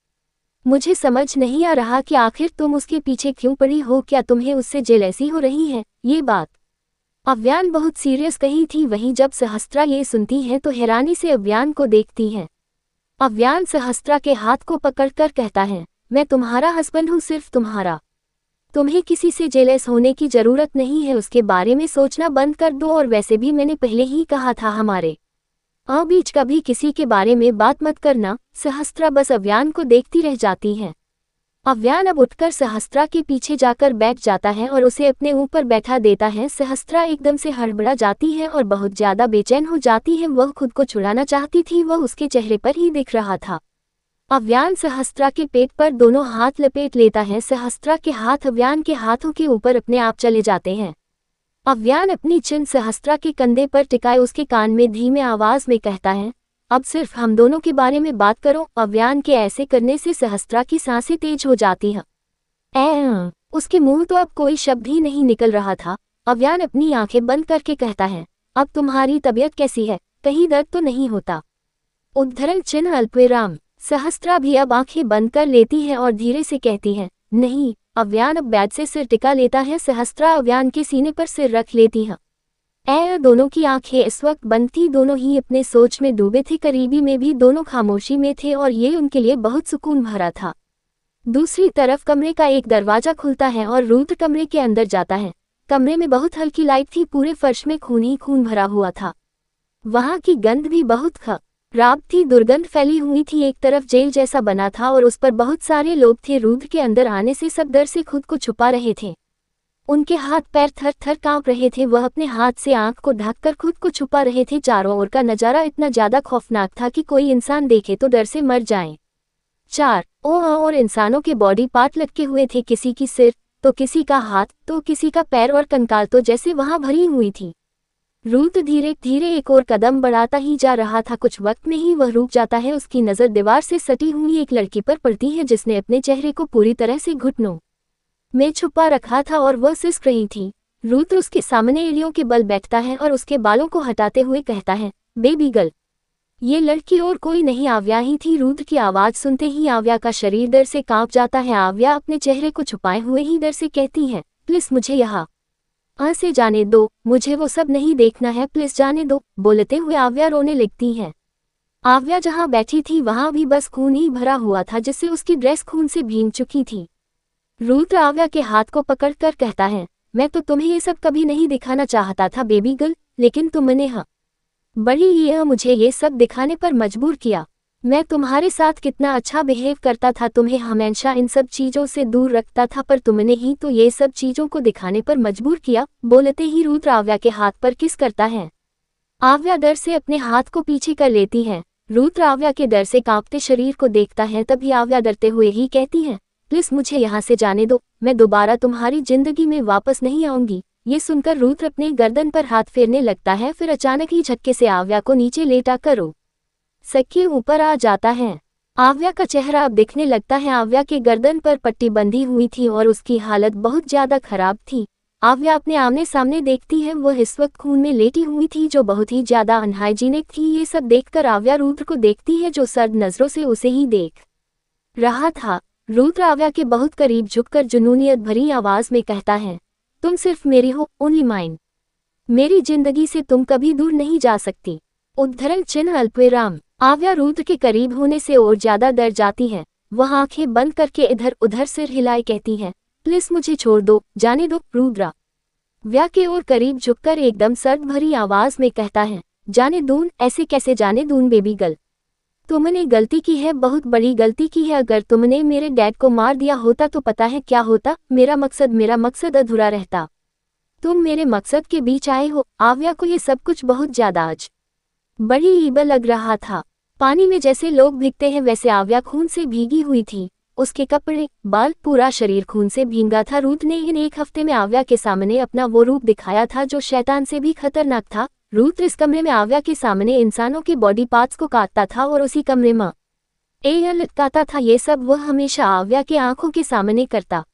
A: मुझे समझ नहीं आ रहा कि आखिर तुम उसके पीछे क्यों पड़ी हो, क्या तुम्हें उससे जेलसी हो रही है। ये बात अव्यान बहुत सीरियस कही थी। वहीं जब सहस्त्रा ये सुनती है तो हैरानी से अव्यान को देखती है। अव्यान सहस्त्रा के हाथ को पकड़कर कहता है, मैं तुम्हारा हस्बैंड हूँ, सिर्फ तुम्हारा। तुम्हें किसी से जेलस होने की जरूरत नहीं है, उसके बारे में सोचना बंद कर दो। और वैसे भी मैंने पहले ही कहा था, हमारे बीच कभी किसी के बारे में बात मत करना। सहस्त्रा बस अव्यान को देखती रह जाती है। अव्यान अब उठकर सहस्त्रा के पीछे जाकर बैठ जाता है और उसे अपने ऊपर बैठा देता है। सहस्त्रा एकदम से हड़बड़ा जाती है और बहुत ज्यादा बेचैन हो जाती है। वह खुद को छुड़ाना चाहती थी, वह उसके चेहरे पर ही दिख रहा था। अव्यान सहस्त्रा के पेट पर दोनों हाथ लपेट लेता है। सहस्त्रा के हाथ अव्यान के हाथों के ऊपर अपने आप चले जाते हैं। अव्यान अपनी चिन सहस्त्रा के कंधे पर टिकाए उसके कान में धीमे आवाज में कहता है, अब सिर्फ हम दोनों के बारे में बात करो। अव्यान के ऐसे करने से सहस्त्रा की सांसें तेज हो जाती हैं। उसके मुंह तो अब कोई शब्द ही नहीं निकल रहा था। अव्यान अपनी आंखें बंद करके कहता है, अब तुम्हारी तबीयत कैसी है, कहीं दर्द तो नहीं होता। उद्धरण चिन्ह अल्पविराम। सहस्त्रा भी अब आंखें बंद कर लेती है और धीरे से कहती है, नहीं। अव्यान अब बेड से सिर टिका लेता है। सहस्त्रा अव्यान के सीने पर सिर रख लेती है। दोनों की आंखें इस वक्त बंद थी, दोनों ही अपने सोच में डूबे थे। करीबी में भी दोनों खामोशी में थे और ये उनके लिए बहुत सुकून भरा था। दूसरी तरफ कमरे का एक दरवाजा खुलता है और रुद्र कमरे के अंदर जाता है। कमरे में बहुत हल्की लाइट थी, पूरे फर्श में खून ही खून भरा हुआ था। वहां की गंध भी बहुत खराब थी, दुर्गंध फैली हुई थी। एक तरफ जेल जैसा बना था और उस पर बहुत सारे लोग थे। रुद्र के अंदर आने से सब डर से खुद को छुपा रहे थे। उनके हाथ पैर थर थर कांप रहे थे। वह अपने हाथ से आंख को ढककर खुद को छुपा रहे थे। चारों ओर का नजारा इतना ज्यादा खौफनाक था कि कोई इंसान देखे तो डर से मर जाए। और इंसानों के बॉडी पार्ट लटके हुए थे, किसी की सिर तो किसी का हाथ तो किसी का पैर और कंकाल तो जैसे वहां भरी हुई थी। रुद्र धीरे धीरे एक और कदम बढ़ाता ही जा रहा था। कुछ वक्त में ही वह रुक जाता है। उसकी नजर दीवार से सटी हुई एक लड़की पर पड़ती है जिसने अपने चेहरे को पूरी तरह से घुटनों में छुपा रखा था और वह सिसक रही थी। रुद्र उसके सामने एड़ियों के बल बैठता है और उसके बालों को हटाते हुए कहता है, बेबी गर्ल। ये लड़की और कोई नहीं, आव्या ही थी। रुद्र की आवाज सुनते ही आव्या का शरीर डर से कांप जाता है। आव्या अपने चेहरे को छुपाए हुए ही डर से कहती है, प्लीज मुझे यहाँ से जाने दो, मुझे वो सब नहीं देखना है, प्लीज जाने दो। बोलते हुए आव्या रोने लगती है। आव्या जहाँ बैठी थी वहां भी बस खून ही भरा हुआ था, जिससे उसकी ड्रेस खून से भीग चुकी थी। रुद्र आव्या के हाथ को पकड़कर कहता है, मैं तो तुम्हें ये सब कभी नहीं दिखाना चाहता था बेबी गर्ल, लेकिन तुमने मुझे ये सब दिखाने पर मजबूर किया। मैं तुम्हारे साथ कितना अच्छा बिहेव करता था, तुम्हें हमेशा इन सब चीजों से दूर रखता था, पर तुमने ही तो ये सब चीजों को दिखाने पर मजबूर किया। बोलते ही रुद्र आव्या के हाथ पर किस करता है। आव्या डर से अपने हाथ को पीछे कर लेती है। रुद्र आव्या के डर से कांपते शरीर को देखता है। तभी आव्या डरते हुए ही कहती है, प्लीज मुझे यहाँ से जाने दो, मैं दोबारा तुम्हारी जिंदगी में वापस नहीं आऊंगी। ये सुनकर रुद्र अपने गर्दन पर हाथ फेरने लगता है। फिर अचानक ही झटके से आव्या को नीचे लेटा कर सबके ऊपर आ जाता है। आव्या का चेहरा अब दिखने लगता है। आव्या के गर्दन पर पट्टी बंधी हुई थी और उसकी हालत बहुत ज्यादा खराब थी। आव्या अपने आमने सामने देखती है, वह इस वक्त खून में लेटी हुई थी जो बहुत ही ज्यादा अनहाइजीनिक थी। ये सब देखकर आव्या रुद्र को देखती है जो सर्द नजरों से उसे ही देख रहा था। रुद्र आव्या के बहुत करीब झुककर जुनूनियत भरी आवाज में कहता है, तुम सिर्फ मेरी हो, ओनली माइन। मेरी जिंदगी से तुम कभी दूर नहीं जा सकती। उद्धरण चिन्ह अल्पविराम। आव्या रुद्र के करीब होने से और ज्यादा डर जाती है। वह आंखें बंद करके इधर उधर सिर हिलाए कहती है, प्लीज मुझे छोड़ दो, जाने दो। रुद्र आव्या के और करीब झुककर एकदम सर्द भरी आवाज में कहता है, जाने दून? ऐसे कैसे जाने दून बेबी गर्ल? तुमने गलती की है, बहुत बड़ी गलती की है। अगर तुमने मेरे डैड को मार दिया होता तो पता है क्या होता? मेरा मकसद अधूरा रहता। तुम मेरे मकसद के बीच आए हो। आव्या को ये सब कुछ बहुत ज्यादा आज बड़ी ईबा लग रहा था। पानी में जैसे लोग भीगते हैं वैसे आव्या खून से भीगी हुई थी। उसके कपड़े, बाल, पूरा शरीर खून से भीगा था। रुद्र ने इन एक हफ्ते में आव्या के सामने अपना वो रूप दिखाया था जो शैतान से भी खतरनाक था। रुद्र इस कमरे में आव्या के सामने इंसानों के बॉडी पार्ट्स को काटता था और उसी कमरे में लटकाता था। ये सब वह हमेशा आव्या के आंखों के सामने करता।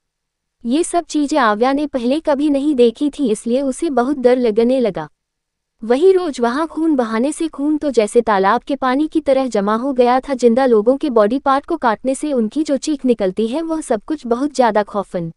A: ये सब चीजें आव्या ने पहले कभी नहीं देखी थी, इसलिए उसे बहुत डर लगने लगा। वही रोज वहां खून बहाने से खून तो जैसे तालाब के पानी की तरह जमा हो गया था। जिंदा लोगों के बॉडी पार्ट को काटने से उनकी जो चीख निकलती है वह सब कुछ बहुत ज्यादा खौफन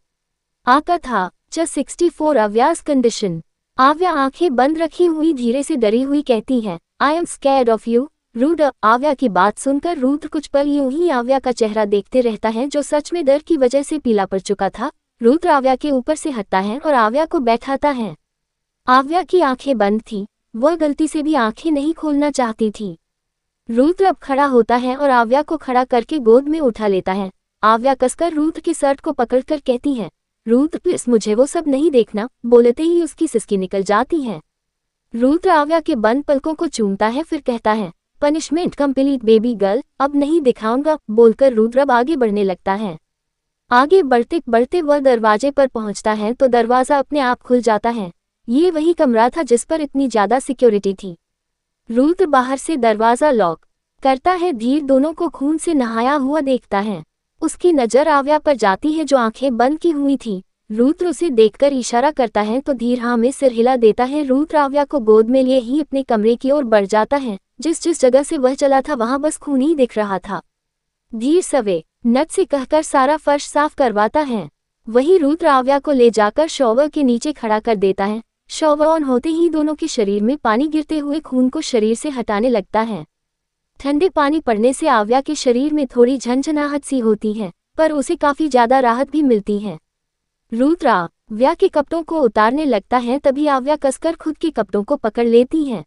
A: आका था। 64 आव्यास कंडीशन। आव्या आंखें बंद रखी हुई धीरे से डरी हुई कहती है, I am scared of you. Rudra आव्या की बात सुनकर रुद्र कुछ पल यूं ही आव्या का चेहरा देखते रहता है जो सच में डर की वजह से पीला पड़ चुका था। रुद्र आव्या के ऊपर से हटता है और आव्या को बैठाता है। आव्या की आंखें बंद थी, वह गलती से भी आंखें नहीं खोलना चाहती थी। रुद्र अब खड़ा होता है और आव्या को खड़ा करके गोद में उठा लेता है। आव्या कसकर रुद्र के शर्ट को पकड़कर कहती है, रुद्र प्लीज मुझे वो सब नहीं देखना। बोलते ही उसकी सिसकी निकल जाती है। रुद्र आव्या के बंद पलकों को चूमता है, फिर कहता है, पनिशमेंट कंप्लीट बेबी गर्ल, अब नहीं दिखाऊंगा। बोलकर रुद्र अब आगे बढ़ने लगता है। आगे बढ़ते बढ़ते वह दरवाजे पर पहुंचता है तो दरवाजा अपने आप खुल जाता है। ये वही कमरा था जिस पर इतनी ज्यादा सिक्योरिटी थी। रुद्र बाहर से दरवाजा लॉक करता है। धीर दोनों को खून से नहाया हुआ देखता है। उसकी नजर आव्या पर जाती है जो आंखें बंद की हुई थी। रुद्र उसे देखकर इशारा करता है तो धीर हाँ में सिर हिला देता है। रुद्र आव्या को गोद में लिए ही अपने कमरे की ओर बढ़ जाता है। जिस जगह से वह चला था वहां बस खून ही दिख रहा था। धीर सवे नट से कहकर सारा फर्श साफ करवाता है। वही रुद्र आव्या को ले जाकर शॉवर के नीचे खड़ा कर देता है। शॉवर ऑन होते ही दोनों के शरीर में पानी गिरते हुए खून को शरीर से हटाने लगता है। ठंडे पानी पड़ने से आव्या के शरीर में थोड़ी झंझनाहट सी होती है। पर उसे काफी ज्यादा राहत भी मिलती है। रुद्र आव्या के कपड़ों को उतारने लगता है, तभी आव्या कसकर खुद के कपड़ों को पकड़ लेती है।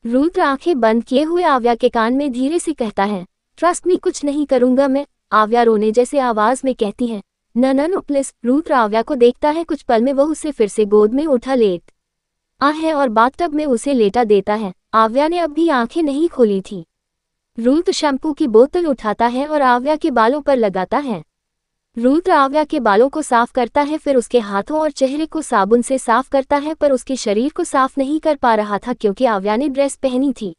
A: रुद्र आंखें बंद किए हुए आव्या के कान में धीरे से कहता है, ट्रस्ट मी, कुछ नहीं करूंगा मैं। आव्या रोने जैसे आवाज में कहती है, न प्लीज। रुद्र आव्या को देखता है, कुछ पल में वो उसे फिर से गोद में उठा लेता है और बाथटब में उसे लेटा देता है। आव्या ने अब भी आंखें नहीं खोली थी। रुद्र शैम्पू की बोतल उठाता है और आव्या के बालों पर लगाता है। रुद्र आव्या के बालों को साफ करता है, फिर उसके हाथों और चेहरे को साबुन से साफ करता है, पर उसके शरीर को साफ नहीं कर पा रहा था क्योंकि आव्या ने ड्रेस पहनी थी।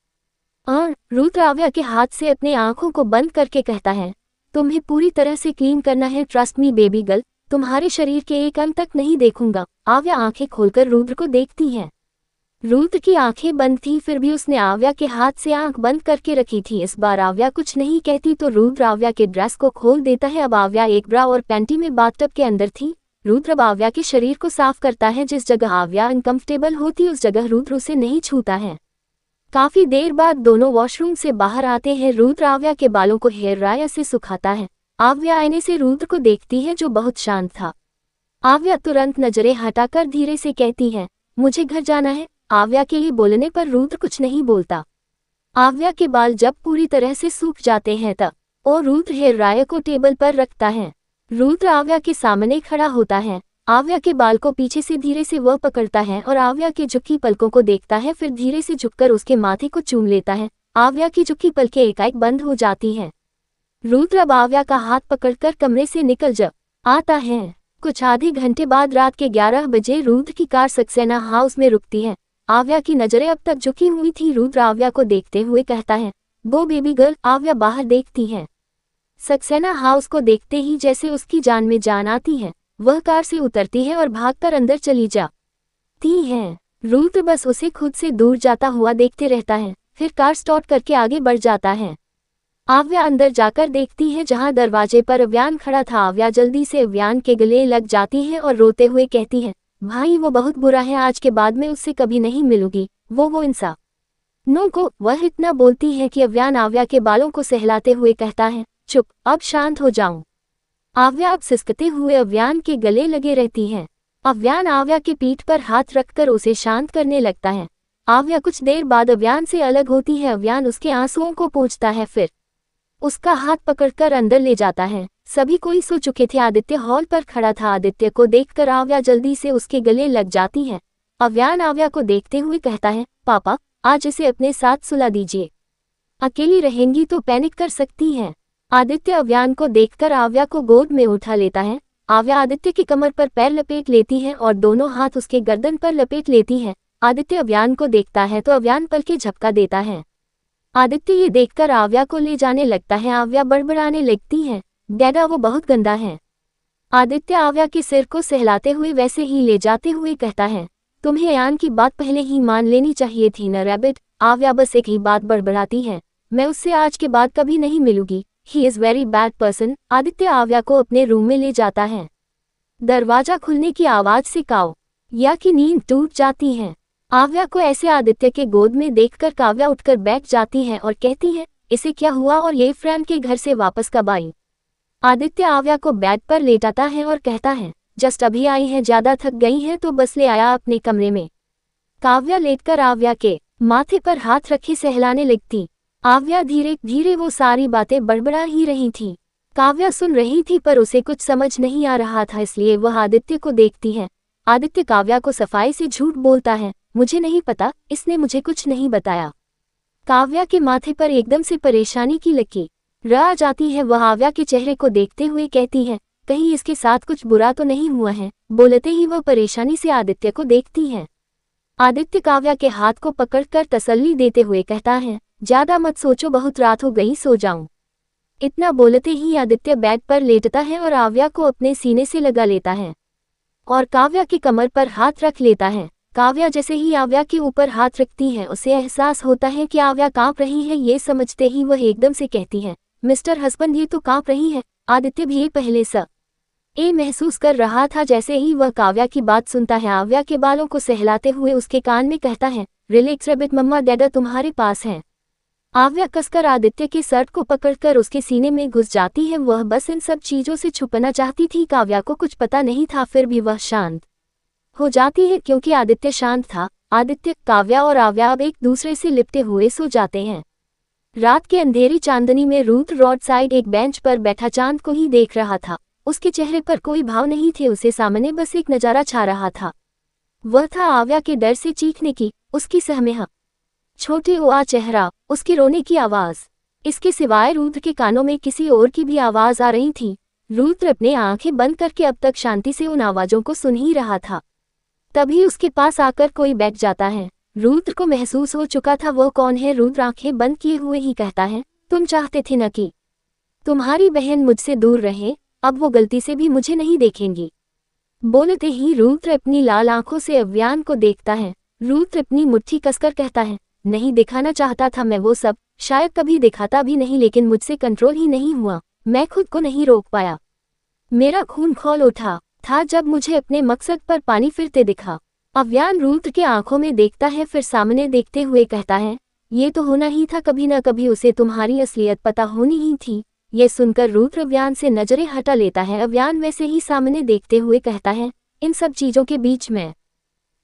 A: और रुद्र आव्या के हाथ से अपने आंखों को बंद करके कहता है, तुम्हें पूरी तरह से क्लीन करना है, ट्रस्ट मी बेबी गर्ल, तुम्हारे शरीर के एक अंग तक नहीं देखूंगा। आव्या आंखें खोलकर रुद्र को देखती है। रुद्र की आंखें बंद थी, फिर भी उसने आव्या के हाथ से आंख बंद करके रखी थी। इस बार आव्या कुछ नहीं कहती तो रुद्र आव्या के ड्रेस को खोल देता है। अब आव्या एक ब्रा और पैंटी में बाथटब के अंदर थी। रुद्र अब आव्या के शरीर को साफ करता है। जिस जगह आव्या अनकंफर्टेबल होती उस जगह रुद्र उसे नहीं छूता है। काफी देर बाद दोनों वॉशरूम से बाहर आते हैं। रुद्र आव्या के बालों को हेयर ड्रायर से सुखाता है। आव्या आईने से रुद्र को देखती है जो बहुत शांत था। आव्या तुरंत नजरें हटाकर धीरे से कहती है, मुझे घर जाना है। आव्या के लिए बोलने पर रुद्र कुछ नहीं बोलता। आव्या के बाल जब पूरी तरह से सूख जाते हैं तब और रुद्र हेयर ड्रायर को टेबल पर रखता है। रुद्र आव्या के सामने खड़ा होता है। आव्या के बाल को पीछे से धीरे से वह पकड़ता है और आव्या के झुकी पलकों को देखता है, फिर धीरे से झुककर उसके माथे को चूम लेता है। आव्या की झुकी पलकें एकाएक बंद हो जाती हैं। रुद्र अब आव्या का हाथ पकड़कर कमरे से निकल आता है। कुछ आधे घंटे बाद रात के 11 बजे रुद्र की कार सक्सेना हाउस में रुकती है। आव्या की नजरें अब तक झुकी हुई थी। रुद्र आव्या को देखते हुए कहता है, गो बेबी गर्ल। आव्या बाहर देखती है। सक्सेना हाउस को देखते ही जैसे उसकी जान में जान आती है। वह कार से उतरती है और भागकर अंदर चली जाती है। रुद्र बस उसे खुद से दूर जाता हुआ देखते रहता है, फिर कार स्टार्ट करके आगे बढ़ जाता है। आव्या अंदर जाकर देखती है जहां दरवाजे पर अव्यान खड़ा था। आव्या जल्दी से अव्यान के गले लग जाती है और रोते हुए कहती है, भाई वो बहुत बुरा है, आज के बाद मैं उससे कभी नहीं मिलूंगी। वो इंसान नो को। वह इतना बोलती है कि अव्यान आव्या के बालों को सहलाते हुए कहता है, चुप, अब शांत हो जाऊं। आव्या अब सिसकते हुए अव्यान के गले लगे रहती है। अव्यान आव्या के पीठ पर हाथ रखकर उसे शांत करने लगता है। आव्या कुछ देर बाद अव्यान से अलग होती है। अव्यान उसके आंसुओं को पोंछता है, फिर उसका हाथ पकड़कर अंदर ले जाता है। सभी कोई सो चुके थे। आदित्य हॉल पर खड़ा था। आदित्य को देखकर आव्या जल्दी से उसके गले लग जाती है। अव्यान आव्या को देखते हुए कहता है, पापा, आज इसे अपने साथ सुला दीजिए, अकेली रहेंगी तो पैनिक कर सकती है। आदित्य अव्यान को देखकर आव्या को गोद में उठा लेता है। आव्या आदित्य की कमर पर पैर लपेट लेती है और दोनों हाथ उसके गर्दन पर लपेट लेती है। आदित्य अव्यान को देखता है तो अव्यान पलके झपका देता है। आदित्य ये देखकर आव्या को ले जाने लगता है। आव्या बड़बड़ाने लगती है, डैडा वो बहुत गंदा है। आदित्य आव्या के सिर को सहलाते हुए वैसे ही ले जाते हुए कहता है, तुम्हें अयान की बात पहले ही मान लेनी चाहिए थी न रैबिट। आव्या बस एक ही बात बड़बड़ाती है, मैं उससे आज के बाद कभी नहीं मिलूंगी। He is very bad person. Aditya आव्या को अपने रूम में ले जाता है। दरवाजा खुलने की आवाज से काव्या की नींद टूट जाती है। आव्या को ऐसे आदित्य के गोद में देखकर काव्या उठकर बैठ जाती है और कहती है, इसे क्या हुआ और ये फ्रेंड के घर से वापस कब आई। आदित्य आव्या को बेड पर लेटाता है और कहता है, जस्ट अभी आई है, ज्यादा थक गई है तो बस ले आया अपने कमरे में। काव्या लेटकर आव्या के माथे पर हाथ रखे सहलाने लगती। आव्या धीरे धीरे वो सारी बातें बड़बड़ा ही रही थी। काव्या सुन रही थी पर उसे कुछ समझ नहीं आ रहा था, इसलिए वह आदित्य को देखती है। आदित्य काव्या को सफाई से झूठ बोलता है, मुझे नहीं पता, इसने मुझे कुछ नहीं बताया। काव्या के माथे पर एकदम से परेशानी की लकीर आ जाती है। वह आव्या के चेहरे को देखते हुए कहती है, कहीं इसके साथ कुछ बुरा तो नहीं हुआ है। बोलते ही वह परेशानी से आदित्य को देखती है। आदित्य काव्या के हाथ को पकड़कर तसल्ली देते हुए कहता है, ज्यादा मत सोचो, बहुत रात हो गई, सो जाऊं। इतना बोलते ही आदित्य बेड पर लेटता है और आव्या को अपने सीने से लगा लेता है और काव्या की कमर पर हाथ रख लेता है। काव्या जैसे ही आव्या के ऊपर हाथ रखती है उसे एहसास होता है कि आव्या कांप रही है। ये समझते ही वह एकदम से कहती है, मिस्टर हस्बैंड ये तो कांप रही है। आदित्य भी पहले ये महसूस कर रहा था। जैसे ही वह काव्या की बात सुनता है, आव्या के बालों को सहलाते हुए उसके कान में कहता है, रिलैक्स रैबिट, मम्मा डैडा तुम्हारे पास हैं। आव्या कसकर आदित्य के शर्ट को पकड़कर उसके सीने में घुस जाती है। वह बस इन सब चीजों से छुपना चाहती थी। काव्या को कुछ पता नहीं था, फिर भी वह शांत हो जाती है क्योंकि आदित्य शांत था। आदित्य, काव्या और आव्या अब एक दूसरे से लिपटे हुए सो जाते हैं। रात के अंधेरी चांदनी में रुद्र रोड साइड एक बेंच पर बैठा चांद को ही देख रहा था। उसके चेहरे पर कोई भाव नहीं थे, उसे सामने बस एक नजारा छा रहा था। वह था आव्या के डर से चीखने की, उसकी सहमेहा छोटे हुआ चेहरा, उसके रोने की आवाज। इसके सिवाय रुद्र के कानों में किसी और की भी आवाज आ रही थी। रुद्र अपने आंखें बंद करके अब तक शांति से उन आवाजों को सुन ही रहा था। तभी उसके पास आकर कोई बैठ जाता है। रुद्र को महसूस हो चुका था वो कौन है। रुद्र आंखें बंद किए हुए ही कहता है, तुम चाहते थे न कि तुम्हारी बहन मुझसे दूर रहे, अब वो गलती से भी मुझे नहीं देखेंगी। बोलते ही रुद्र अपनी लाल आंखों से अव्यान को देखता है। रुद्र अपनी मुट्ठी कसकर कहता है, नहीं दिखाना चाहता था मैं वो सब, शायद कभी दिखाता भी नहीं, लेकिन मुझसे कंट्रोल ही नहीं हुआ। मैं खुद को नहीं रोक पाया। मेरा खून खौल उठा था जब मुझे अपने मकसद पर पानी फिरते दिखा। अव्यान रुद्र के आंखों में देखता है, फिर सामने देखते हुए कहता है, ये तो होना ही था, कभी न कभी उसे तुम्हारी असलियत पता होनी ही थी। ये सुनकर रुद्र अव्यान से नजरें हटा लेता है। अव्यान वैसे ही सामने देखते हुए कहता है, इन सब चीजों के बीच में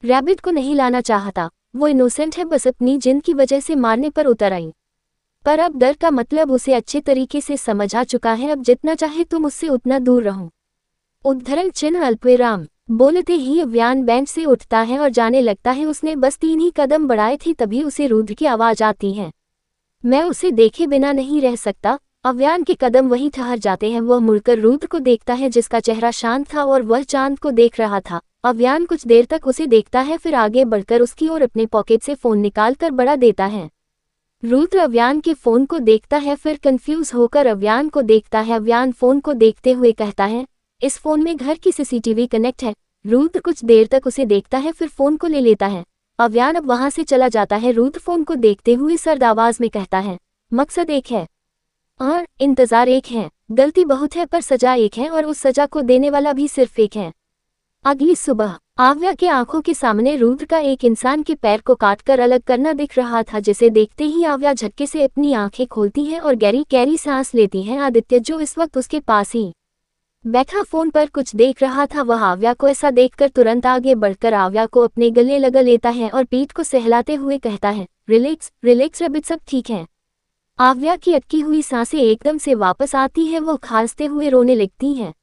A: रैबिट को नहीं लाना चाहता। वो इनोसेंट है, बस अपनी जिन की वजह से मारने पर उतर आई। पर अब डर का मतलब उसे अच्छे तरीके से समझ आ चुका है। अब जितना चाहे तुम उससे उतना दूर रहो। उद्धरण चिन्ह अल्पविराम। बोलते ही अव्यान बेंच से उठता है और जाने लगता है। उसने बस 3 ही कदम बढ़ाए थे, तभी उसे रुद्र की आवाज आती है, मैं उसे देखे बिना नहीं रह सकता। अव्यान के कदम वहीं ठहर जाते हैं। वह मुड़कर रुद्र को देखता है जिसका चेहरा शांत था और वह चांद को देख रहा था। अव्यान कुछ देर तक उसे देखता है, फिर आगे बढ़कर उसकी ओर अपने पॉकेट से फोन निकालकर बढ़ा देता है। रुद्र अव्यान के फोन को देखता है, फिर कंफ्यूज होकर अव्यान को देखता है। अव्यान फोन को देखते हुए कहता है, इस फोन में घर की सीसीटीवी कनेक्ट है। रुद्र कुछ देर तक उसे देखता है, फिर फोन को ले लेता है। अव्यान अब वहां से चला जाता है। रुद्र फोन को देखते हुए सर्द आवाज में कहता है, मकसद एक है और इंतजार एक है। गलती बहुत है पर सजा एक है, और उस सजा को देने वाला भी सिर्फ एक है। अगली सुबह आव्या के आंखों के सामने रुद्र का एक इंसान के पैर को काटकर अलग करना दिख रहा था, जिसे देखते ही आव्या झटके से अपनी आंखें खोलती है और गहरी गहरी सांस लेती है। आदित्य, जो इस वक्त उसके पास ही बैठा फोन पर कुछ देख रहा था, वह आव्या को ऐसा देखकर तुरंत आगे बढ़कर आव्या को अपने गले लगा लेता है और पीठ को सहलाते हुए कहता है, रिलैक्स रिलैक्स रबिट, सब ठीक है। आव्या की अटकी हुई सांसें एकदम से वापस आती है, वो खांसते हुए रोने लगती हैं।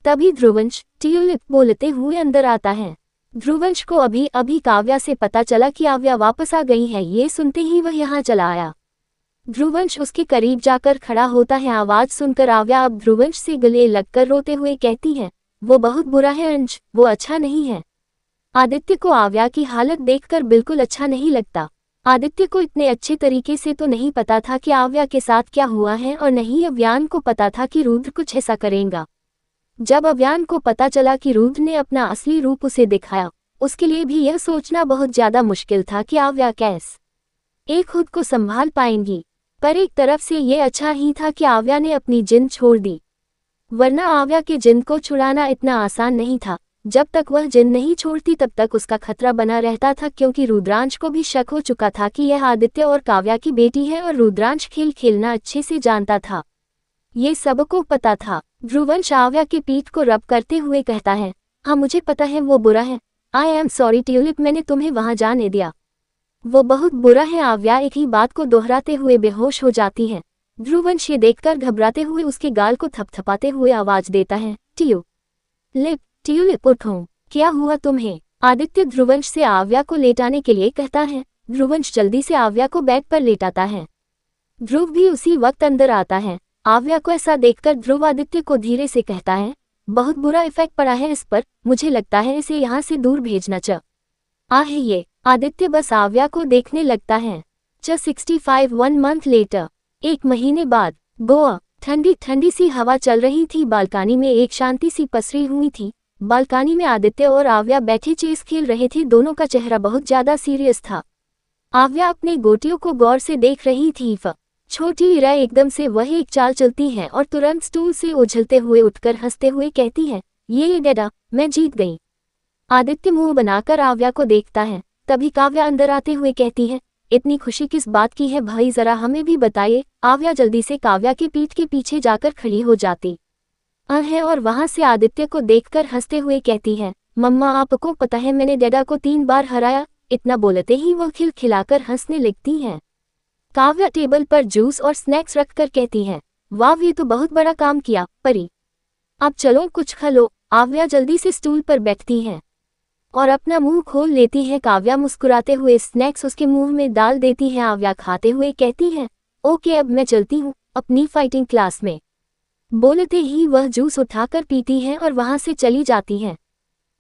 A: तभी ध्रुवंश ट्यूलिप बोलते हुए अंदर आता है। ध्रुवंश को अभी अभी काव्या से पता चला कि आव्या वापस आ गई है। ये सुनते ही वह यहाँ चला आया। ध्रुवंश उसके करीब जाकर खड़ा होता है। आवाज सुनकर आव्या अब ध्रुवंश से गले लगकर रोते हुए कहती है, वो बहुत बुरा है अंश, वो अच्छा नहीं है। आदित्य को आव्या की हालत देखकर बिल्कुल अच्छा नहीं लगता। आदित्य को इतने अच्छे तरीके से तो नहीं पता था कि आव्या के साथ क्या हुआ है, और नहीं अव्यान को पता था कि रुद्र कुछ ऐसा करेगा। जब अव्यान को पता चला कि रुद्र ने अपना असली रूप उसे दिखाया, उसके लिए भी यह सोचना बहुत ज्यादा मुश्किल था कि आव्या कैसे खुद को संभाल पाएंगी। पर एक तरफ से ये अच्छा ही था कि आव्या ने अपनी जिन छोड़ दी, वरना आव्या के जिन को छुड़ाना इतना आसान नहीं था। जब तक वह जिन नहीं छोड़ती तब तक उसका खतरा बना रहता था, क्योंकि रुद्रांश को भी शक हो चुका था कि यह आदित्य और काव्या की बेटी है, और रुद्रांश खेल खेलना अच्छे से जानता था। ये सबको पता था। ध्रुवंश आव्या के पीठ को रब करते हुए कहता है, हाँ मुझे पता है वो बुरा है। आई एम सॉरी ट्यूलिप, मैंने तुम्हें वहां जाने दिया। वो बहुत बुरा है। आव्या एक ही बात को दोहराते हुए बेहोश हो जाती है। ध्रुवंश ये देखकर घबराते हुए उसके गाल को थपथपाते हुए आवाज देता है, ट्यूलिप ट्यूलिप उठो, क्या हुआ तुम्हें? आदित्य ध्रुवंश से आव्या को लेटाने के लिए कहता है। ध्रुवंश जल्दी से आव्या को बेड पर लेटाता है। ध्रुव भी उसी वक्त अंदर आता है। आव्या को ऐसा देखकर ध्रुव आदित्य को धीरे से कहता है, बहुत बुरा इफेक्ट पड़ा है इस पर, मुझे लगता है इसे यहाँ से दूर भेजना चाहिए। आदित्य बस आव्या को देखने लगता है। 65 1 मंथ लेटर, 1 महीने बाद गोवा। ठंडी ठंडी सी हवा चल रही थी। बालकनी में एक शांति सी पसरी हुई थी। बालकनी में आदित्य और आव्या बैठे चेस खेल रहे थे। दोनों का चेहरा बहुत ज्यादा सीरियस था। आव्या अपने गोटियों को गौर से देख रही थी। छोटी इरा एकदम से वह एक चाल चलती है और तुरंत स्टूल से उछलते हुए उठकर हंसते हुए कहती है, ये डैडा, मैं जीत गई। आदित्य मुंह बनाकर आव्या को देखता है। तभी काव्या अंदर आते हुए कहती है, इतनी खुशी किस बात की है भाई, जरा हमें भी बताइए। आव्या जल्दी से काव्या की पीठ के पीछे जाकर खड़ी हो जाती है और वहां से आदित्य को देखकर हंसते हुए कहती है, मम्मा आपको पता है मैंने डैडा को 3 बार हराया। इतना बोलते ही वह खिलखिलाकर हंसने लगती हैं। काव्या टेबल पर जूस और स्नैक्स रखकर कहती है, वाह ये तो बहुत बड़ा काम किया परी, अब चलो कुछ खा लो। आव्या जल्दी से स्टूल पर बैठती है और अपना मुंह खोल लेती है। काव्या मुस्कुराते हुए स्नैक्स उसके मुंह में डाल देती है। आव्या खाते हुए कहती है, ओके अब मैं चलती हूँ अपनी फाइटिंग क्लास में। बोलते ही वह जूस उठाकर पीती है और वहां से चली जाती है।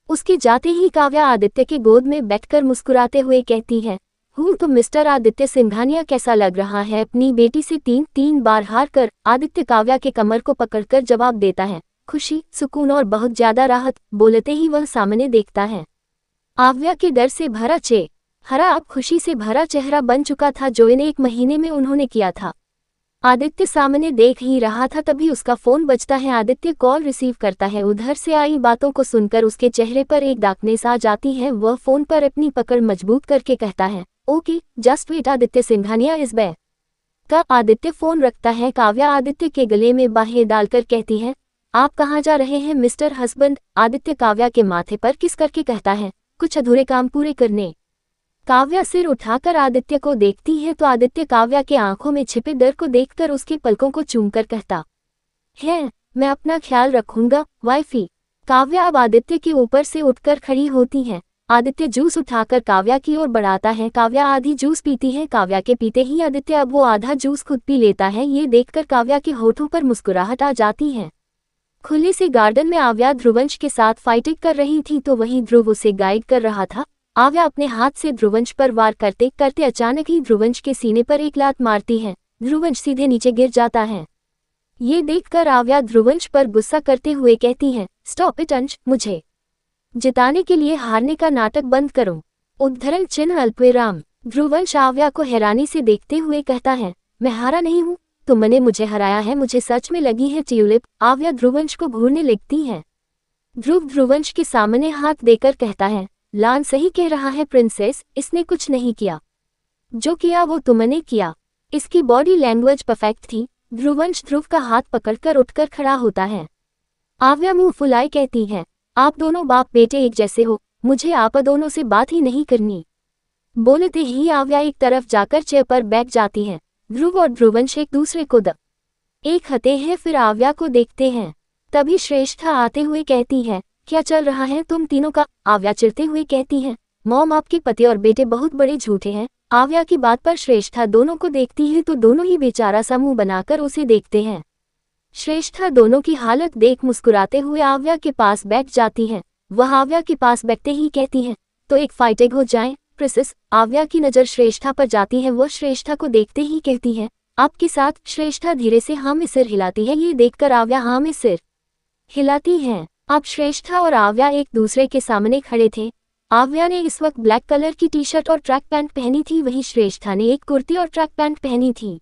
A: उसके जाते ही काव्या आदित्य के गोद में बैठकर मुस्कुराते हुए कहती है, तो मिस्टर आदित्य सिंघानिया कैसा लग रहा है अपनी बेटी से 3 बार हार कर। आदित्य काव्या के कमर को पकड़कर जवाब देता है, खुशी, सुकून और बहुत ज्यादा राहत। बोलते ही वह सामने देखता है आव्या के डर से भरा हरा अब खुशी से भरा चेहरा बन चुका था जो इन 1 महीने में उन्होंने किया था। आदित्य सामने देख ही रहा था, तभी उसका फोन बजता है। आदित्य कॉल रिसीव करता है। उधर से आई बातों को सुनकर उसके चेहरे पर एक डार्कनेस आ जाती है। वह फोन पर अपनी पकड़ मजबूत करके कहता है, okay just wait Aditya Singhania is back. का आदित्य फोन रखता है। काव्या आदित्य के गले में बाहें डालकर कहती है, आप कहाँ जा रहे हैं मिस्टर हस्बैंड। आदित्य काव्या के माथे पर किस करके कहता है, कुछ अधूरे काम पूरे करने। काव्या सिर उठाकर आदित्य को देखती है तो आदित्य काव्या के आंखों में छिपे डर को देखकर उसके पलकों को चूमकर कहता है, मैं अपना ख्याल रखूंगा वाइफी। काव्या अब आदित्य के ऊपर से उठकर खड़ी होती है। आदित्य जूस उठाकर काव्या की ओर बढ़ाता है। काव्या आधी जूस पीती है। काव्या के पीते ही आदित्य अब वो आधा जूस खुद पी लेता है। ये देखकर काव्या के होठों पर मुस्कुराहट आ जाती है। खुले से गार्डन में आव्या ध्रुवंश के साथ फाइटिंग कर रही थी तो वहीं ध्रुव उसे गाइड कर रहा था। आव्या अपने हाथ से ध्रुवंश पर वार करते करते अचानक ही ध्रुवंश के सीने पर एक लात मारती है। ध्रुवंश सीधे नीचे गिर जाता है। ये देखकर आव्या ध्रुवंश पर गुस्सा करते हुए कहती है, स्टॉप इट अंश, मुझे जिताने के लिए हारने का नाटक बंद करो। उद्धरण चिन्ह अल्पविराम। ध्रुवंश आव्या को हैरानी से देखते हुए कहता है, मैं हारा नहीं हूँ, तुमने मुझे हराया है, मुझे सच में लगी है ट्यूलिप। आव्या ध्रुवंश को घूरने लगती है। ध्रुव ध्रुवंश के सामने हाथ देकर कहता है, लान सही कह रहा है प्रिंसेस, इसने कुछ नहीं किया, जो किया वो तुमने किया। इसकी बॉडी लैंग्वेज परफेक्ट थी। ध्रुवंश ध्रुव का हाथ पकड़कर उठकर खड़ा होता है। आव्या मुंह फुलाए कहती है, आप दोनों बाप बेटे एक जैसे हो, मुझे आप दोनों से बात ही नहीं करनी। बोलते ही आव्या एक तरफ जाकर चेयर पर बैठ जाती है। ध्रुव और ध्रुवंश एक दूसरे को एक हते हैं, फिर आव्या को देखते हैं। तभी श्रेष्ठा आते हुए कहती है, क्या चल रहा है तुम तीनों का। आव्या चिढ़ते हुए कहती है, मॉम आपके पति और बेटे बहुत बड़े झूठे हैं। आव्या की बात पर श्रेष्ठा दोनों को देखती है तो दोनों ही बेचारा सा मुंह बनाकर उसे देखते हैं। श्रेष्ठा दोनों की हालत देख मुस्कुराते हुए आव्या के पास बैठ जाती है। वह आव्या के पास बैठते ही कहती है, तो एक फाइटिंग हो जाए प्रिंसेस। आव्या की नज़र श्रेष्ठा पर जाती है। वह श्रेष्ठा को देखते ही कहती है, आपके साथ। श्रेष्ठा धीरे से हाँ में सिर हिलाती है। ये देखकर आव्या हाँ में सिर हिलाती है। अब श्रेष्ठा और आव्या एक दूसरे के सामने खड़े थे। आव्या ने इस वक्त ब्लैक कलर की टी शर्ट और ट्रैक पैंट पहनी थी, वहीं श्रेष्ठा ने एक कुर्ती और ट्रैक पैंट पहनी थी।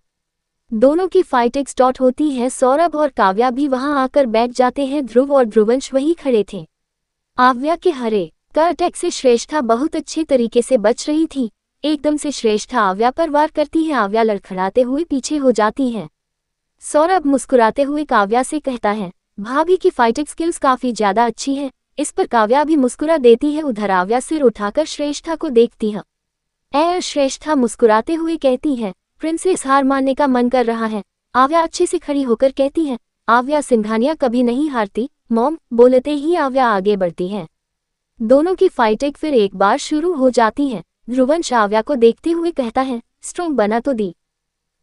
A: दोनों की फाइटिंग स्टार्ट होती है। सौरभ और काव्या भी वहां आकर बैठ जाते हैं। ध्रुव और ध्रुवंश वहीं खड़े थे। आव्या के हरे का अटैक से श्रेष्ठा बहुत अच्छे तरीके से बच रही थी। एकदम से श्रेष्ठा आव्या पर वार करती है। आव्या लड़खड़ाते हुए पीछे हो जाती है। सौरभ मुस्कुराते हुए काव्या से कहता है, भाभी की फाइटिंग स्किल्स काफी ज्यादा अच्छी है। इस पर काव्या भी मुस्कुरा देती है। उधर आव्या सिर उठाकर श्रेष्ठा को देखती है। श्रेष्ठा मुस्कुराते हुए कहती है, प्रिंसेस हार मानने का मन कर रहा है। आव्या अच्छे से खड़ी होकर कहती है, आव्या सिंघानिया कभी नहीं हारती मॉम। बोलते ही आव्या आगे बढ़ती है। दोनों की फाइटिंग फिर एक बार शुरू हो जाती है। ध्रुवंश आव्या को देखते हुए कहता है, स्ट्रॉन्ग बना तो दी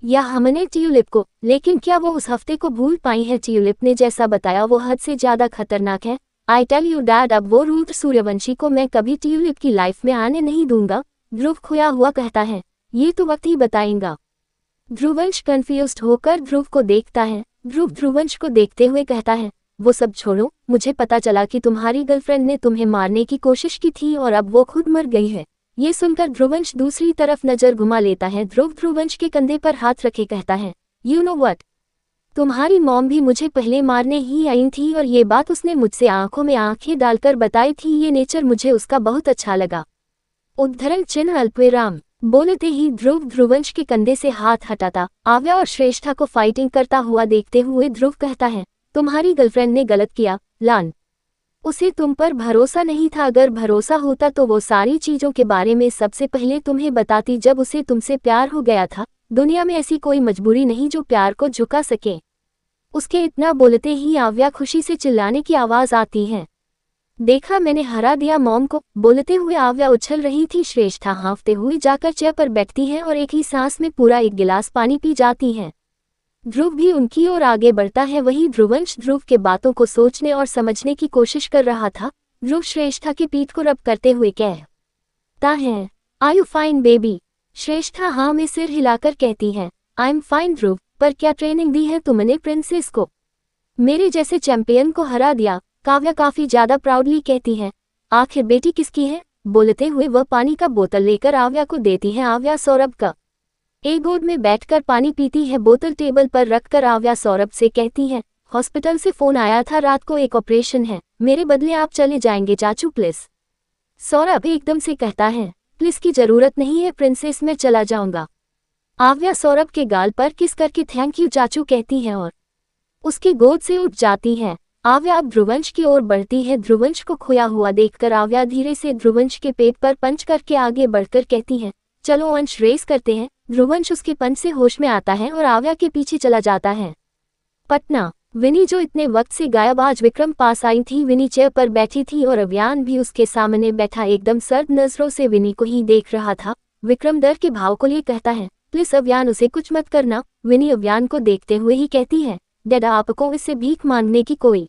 A: या हमने ट्यूलिप को, लेकिन क्या वो उस हफ्ते को भूल पाई है। ट्यूलिप ने जैसा बताया वो हद से ज्यादा खतरनाक है। आई टेल यू डैड, अब वो रूट सूर्यवंशी को मैं कभी ट्यूलिप की लाइफ में आने नहीं दूंगा। ध्रुव खोया हुआ कहता है, ये तो वक्त ही बताएगा। ध्रुवंश कंफ्यूज्ड होकर ध्रुव को देखता है। ध्रुव ध्रुवंश को देखते हुए कहता है, वो सब छोड़ो, मुझे पता चला कि तुम्हारी गर्लफ्रेंड ने तुम्हें मारने की कोशिश की थी और अब वो खुद मर गई है। ये सुनकर ध्रुवंश दूसरी तरफ नजर घुमा लेता है। ध्रुव ध्रुवंश के कंधे पर हाथ रखे कहता है, यू नो व्हाट, तुम्हारी मॉम भी मुझे पहले मारने ही आई थी और ये बात उसने मुझसे आंखों में आंखें डालकर बताई थी। ये नेचर मुझे उसका बहुत अच्छा लगा। उद्धरण चिन्ह अल्पविराम। बोलते ही ध्रुव ध्रुवंश के कंधे से हाथ हटाता आव्या और श्रेष्ठा को फाइटिंग करता हुआ देखते हुए ध्रुव कहता है, तुम्हारी गर्लफ्रेंड ने गलत किया लान। उसे तुम पर भरोसा नहीं था, अगर भरोसा होता तो वो सारी चीजों के बारे में सबसे पहले तुम्हें बताती जब उसे तुमसे प्यार हो गया था। दुनिया में ऐसी कोई मजबूरी नहीं जो प्यार को झुका सके। उसके इतना बोलते ही आव्या खुशी से चिल्लाने की आवाज आती है, देखा मैंने हरा दिया मॉम को। बोलते हुए आव्या उछल रही थी। श्रेष्ठा हाँफते हुए जाकर चेयर पर बैठती है और एक ही सांस में पूरा एक गिलास पानी पी जाती है। ध्रुव भी उनकी ओर आगे बढ़ता है। वही ध्रुवंश ध्रुव के बातों को सोचने और समझने की कोशिश कर रहा था। ध्रुव श्रेष्ठा की पीठ को रब करते हुए कहता है, आर यू फाइन बेबी। श्रेष्ठा हाँ में सिर हिलाकर कहती है, आई एम फाइन ध्रुव, पर क्या ट्रेनिंग दी है तुमने प्रिंसेस को, मेरे जैसे चैंपियन को हरा दिया। काव्या काफी ज्यादा प्राउडली कहती है, आखिर बेटी किसकी है। बोलते हुए वह पानी का बोतल लेकर आव्या को देती है। आव्या सौरभ का एक गोद में बैठकर पानी पीती है। बोतल टेबल पर रखकर आव्या सौरभ से कहती है, हॉस्पिटल से फोन आया था, रात को एक ऑपरेशन है, मेरे बदले आप चले जाएंगे चाचू प्लीज। सौरभ एकदम से कहता है, प्लीज की जरूरत नहीं है प्रिंसेस, मैं चला जाऊंगा। आव्या सौरभ के गाल पर किस करके थैंक यू चाचू कहती है और उसकी गोद से उठ जाती है। आव्या अब ध्रुवंश की ओर बढ़ती है। ध्रुवंश को खोया हुआ देखकर आव्या धीरे से ध्रुवंश के पेट पर पंच करके आगे बढ़कर कहती है, चलो अंश रेस करते हैं। ध्रुवंश उसके पंच से होश में आता है और आव्या के पीछे चला जाता है। पटना विनी जो इतने वक्त से गायब आज विक्रम पास आई थी। विनी चेयर पर बैठी थी और अव्यान भी उसके सामने बैठा एकदम सर्द नजरों से विनी को ही देख रहा था। विक्रम डर के भाव को लिए कहता है, प्लीज अव्यान उसे कुछ मत करना। विनी अव्यान को देखते हुए ही कहती है, डैडा आपको इससे भीख मांगने की कोई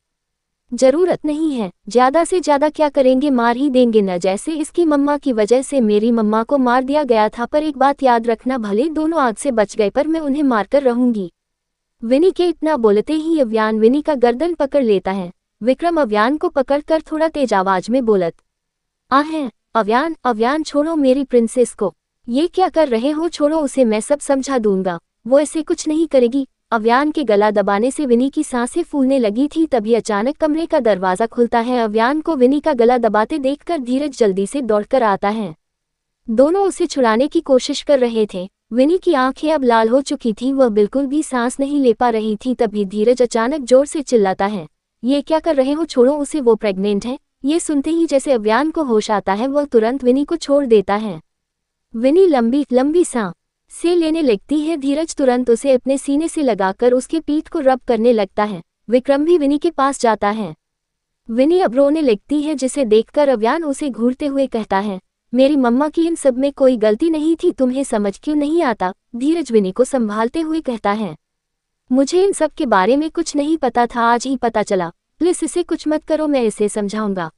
A: जरूरत नहीं है, ज्यादा से ज्यादा क्या करेंगे, मार ही देंगे न, जैसे इसकी मम्मा की वजह से मेरी मम्मा को मार दिया गया था। पर एक बात याद रखना, भले दोनों आग से बच गए पर मैं उन्हें मारकर रहूंगी। विनी के इतना बोलते ही अव्यान विनी का गर्दन पकड़ लेता है। विक्रम अव्यान को पकड़कर थोड़ा तेज आवाज में बोलत है, अव्यान अव्यान छोड़ो मेरी प्रिंसेस को, ये क्या कर रहे हो, छोड़ो उसे, मैं सब समझा दूंगा, वो ऐसे कुछ नहीं करेगी। अव्यान के गला दबाने से विनी की सांसें फूलने लगी थी। तभी अचानक कमरे का दरवाजा खुलता है। अव्यान को विनी का गला दबाते देखकर धीरज जल्दी से दौड़कर आता है। दोनों उसे छुड़ाने की कोशिश कर रहे थे। विनी की आंखें अब लाल हो चुकी थी, वह बिल्कुल भी सांस नहीं ले पा रही थी। तभी धीरज अचानक जोर से चिल्लाता है, ये क्या कर रहे हो, छोड़ो उसे, वो प्रेग्नेंट है। ये सुनते ही जैसे अव्यान को होश आता है, वह तुरंत विनी को छोड़ देता है। विनी लंबी लंबी सांस से लेने लगती है। धीरज तुरंत उसे अपने सीने से लगाकर उसके पीठ को रब करने लगता है। विक्रम भी विनी के पास जाता है। विनी अब रोने लगती है, जिसे देखकर अव्यान उसे घूरते हुए कहता है, मेरी मम्मा की इन सब में कोई गलती नहीं थी, तुम्हें समझ क्यों नहीं आता। धीरज विनी को संभालते हुए कहता है, मुझे इन सब के बारे में कुछ नहीं पता था, आज ही पता चला, प्लीज इसे कुछ मत करो, मैं इसे समझाऊंगा।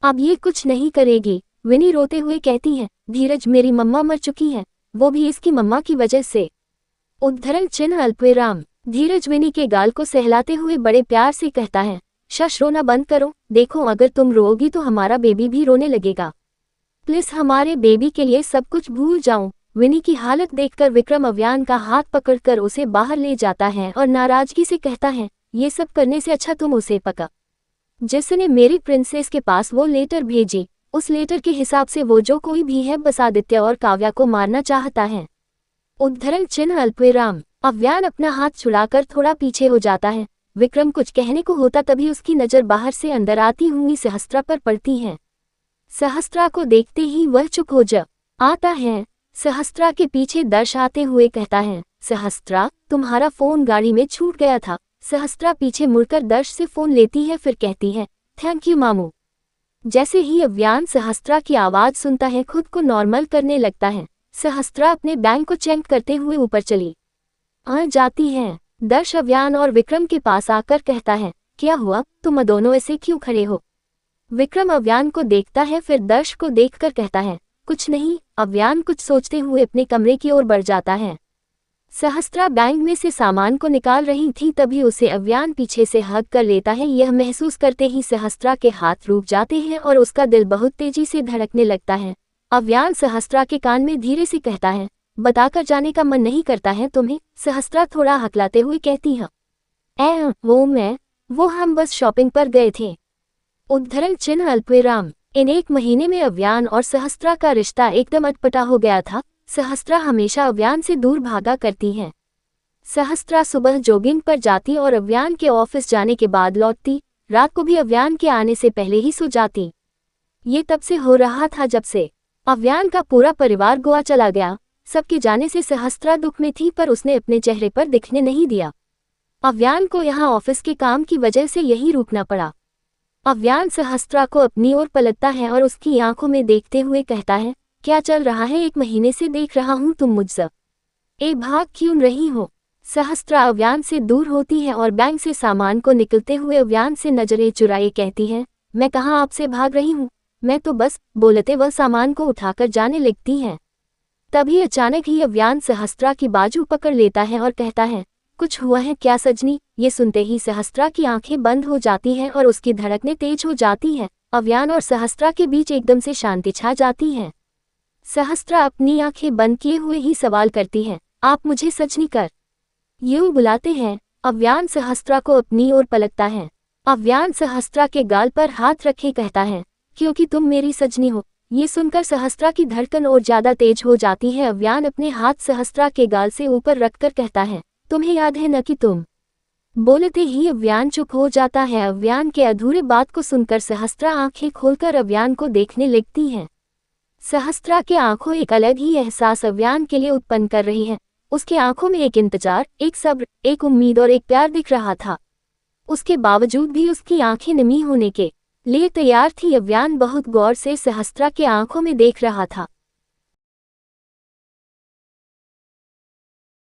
A: अब ये कुछ नहीं करेगी। विनी रोते हुए कहती है, धीरज मेरी मम्मा मर चुकी है, वो भी इसकी मम्मा की वजह से। उद्धरण चिन्ह अल्पविराम। धीरज विनी के गाल को सहलाते हुए बड़े प्यार से कहता है, शश रोना बंद करो, देखो अगर तुम रोओगी तो हमारा बेबी भी रोने लगेगा, प्लीज हमारे बेबी के लिए सब कुछ भूल जाओ। विनी की हालत देखकर विक्रम अव्यान का हाथ पकड़कर उसे बाहर ले जाता है और नाराजगी से कहता है, ये सब करने से अच्छा तुम उसे पका जिसने मेरी प्रिंसेस के पास वो लेटर भेजी, उस लेटर के हिसाब से वो जो कोई भी है बस आदित्य और काव्या को मारना चाहता है। उद्धरण चिन्ह अल्पविराम। अव्यान अपना हाथ छुड़ाकर थोड़ा पीछे हो जाता है। विक्रम कुछ कहने को होता तभी उसकी नजर बाहर से अंदर आती हुई सहस्त्रा पर पड़ती है। सहस्त्रा को देखते ही वह चुप हो जाता है। सहस्त्रा के पीछे दर्श आते हुए कहता है, सहस्त्रा तुम्हारा फोन गाड़ी में छूट गया था। सहस्त्रा पीछे मुड़कर दर्श से फोन लेती है, फिर कहती है, थैंक यू मामू। जैसे ही अव्यान सहस्त्रा की आवाज सुनता है, खुद को नॉर्मल करने लगता है। सहस्त्रा अपने बैंक को चेक करते हुए ऊपर चली आ जाती है। दर्श अव्यान और विक्रम के पास आकर कहता है, क्या हुआ, तुम दोनों ऐसे क्यों खड़े हो। विक्रम अव्यान को देखता है, फिर दर्श को देखकर कहता है, कुछ नहीं। अव्यान कुछ सोचते हुए अपने कमरे की ओर बढ़ जाता है। सहस्त्रा बैंक में से सामान को निकाल रही थी, तभी उसे अव्यान पीछे से हग कर लेता है। यह महसूस करते ही सहस्त्रा के हाथ रुक जाते हैं और उसका दिल बहुत तेजी से धड़कने लगता है। अव्यान सहस्त्रा के कान में धीरे से कहता है, बताकर जाने का मन नहीं करता है तुम्हें। सहस्त्रा थोड़ा हकलाते हुए कहती है, वो हम बस शॉपिंग पर गए थे। उद्धरण चिन्ह अल्पविराम। इन एक महीने में अव्यान और सहस्त्रा का रिश्ता एकदम अटपटा हो गया था। सहस्त्रा हमेशा अव्यान से दूर भागा करती हैं। सहस्त्रा सुबह जॉगिंग पर जाती और अव्यान के ऑफिस जाने के बाद लौटती, रात को भी अव्यान के आने से पहले ही सो जाती। ये तब से हो रहा था जब से अव्यान का पूरा परिवार गोवा चला गया। सबके जाने से सहस्त्रा दुख में थी, पर उसने अपने चेहरे पर दिखने नहीं दिया। अव्यान को यहाँ ऑफिस के काम की वजह से यही रुकना पड़ा। अव्यान सहस्त्रा को अपनी ओर पलटता है और उसकी आंखों में देखते हुए कहता है, क्या चल रहा है? 1 महीने से देख रहा हूँ तुम मुझसे भाग क्यों रही हो? सहस्त्रा अव्यान से दूर होती है और बैंक से सामान को निकलते हुए अव्यान से नजरें चुराए कहती है, मैं कहाँ आपसे भाग रही हूँ, मैं तो बस, बोलते वह सामान को उठाकर जाने लगती हैं। तभी अचानक ही अव्यान सहस्त्रा की बाजू पकड़ लेता है और कहता है, कुछ हुआ है क्या सजनी? ये सुनते ही सहस्त्रा की आंखें बंद हो जाती हैं और उसकी धड़कनें तेज हो जाती हैं। अव्यान और सहस्त्रा के बीच एकदम से शांति छा जाती है। सहस्त्रा अपनी आंखें बंद किए हुए ही सवाल करती है, आप मुझे सजनी कर यूं बुलाते हैं? अव्यान सहस्त्रा को अपनी ओर पलटता है। अव्यान सहस्त्रा के गाल पर हाथ रखे कहता है, क्योंकि तुम मेरी सजनी हो। ये सुनकर सहस्त्रा की धड़कन और ज्यादा तेज हो जाती है। अव्यान अपने हाथ सहस्त्रा के गाल से ऊपर रखकर कहता है, तुम्हें याद है न कि तुम। बोलते ही अव्यान चुप हो जाता है। अव्यान के अधूरे बात को सुनकर सहस्त्रा आंखें खोलकर अव्यान को देखने लगती है। सहस्त्रा के आंखों एक अलग ही एहसास अव्यान के लिए उत्पन्न कर रही है। उसके आंखों में एक इंतजार, एक सब्र, एक उम्मीद और एक प्यार दिख रहा था। उसके बावजूद भी उसकी आंखें नमी होने के लिए तैयार थी। अव्यान बहुत गौर से सहस्त्रा के आंखों में देख रहा था।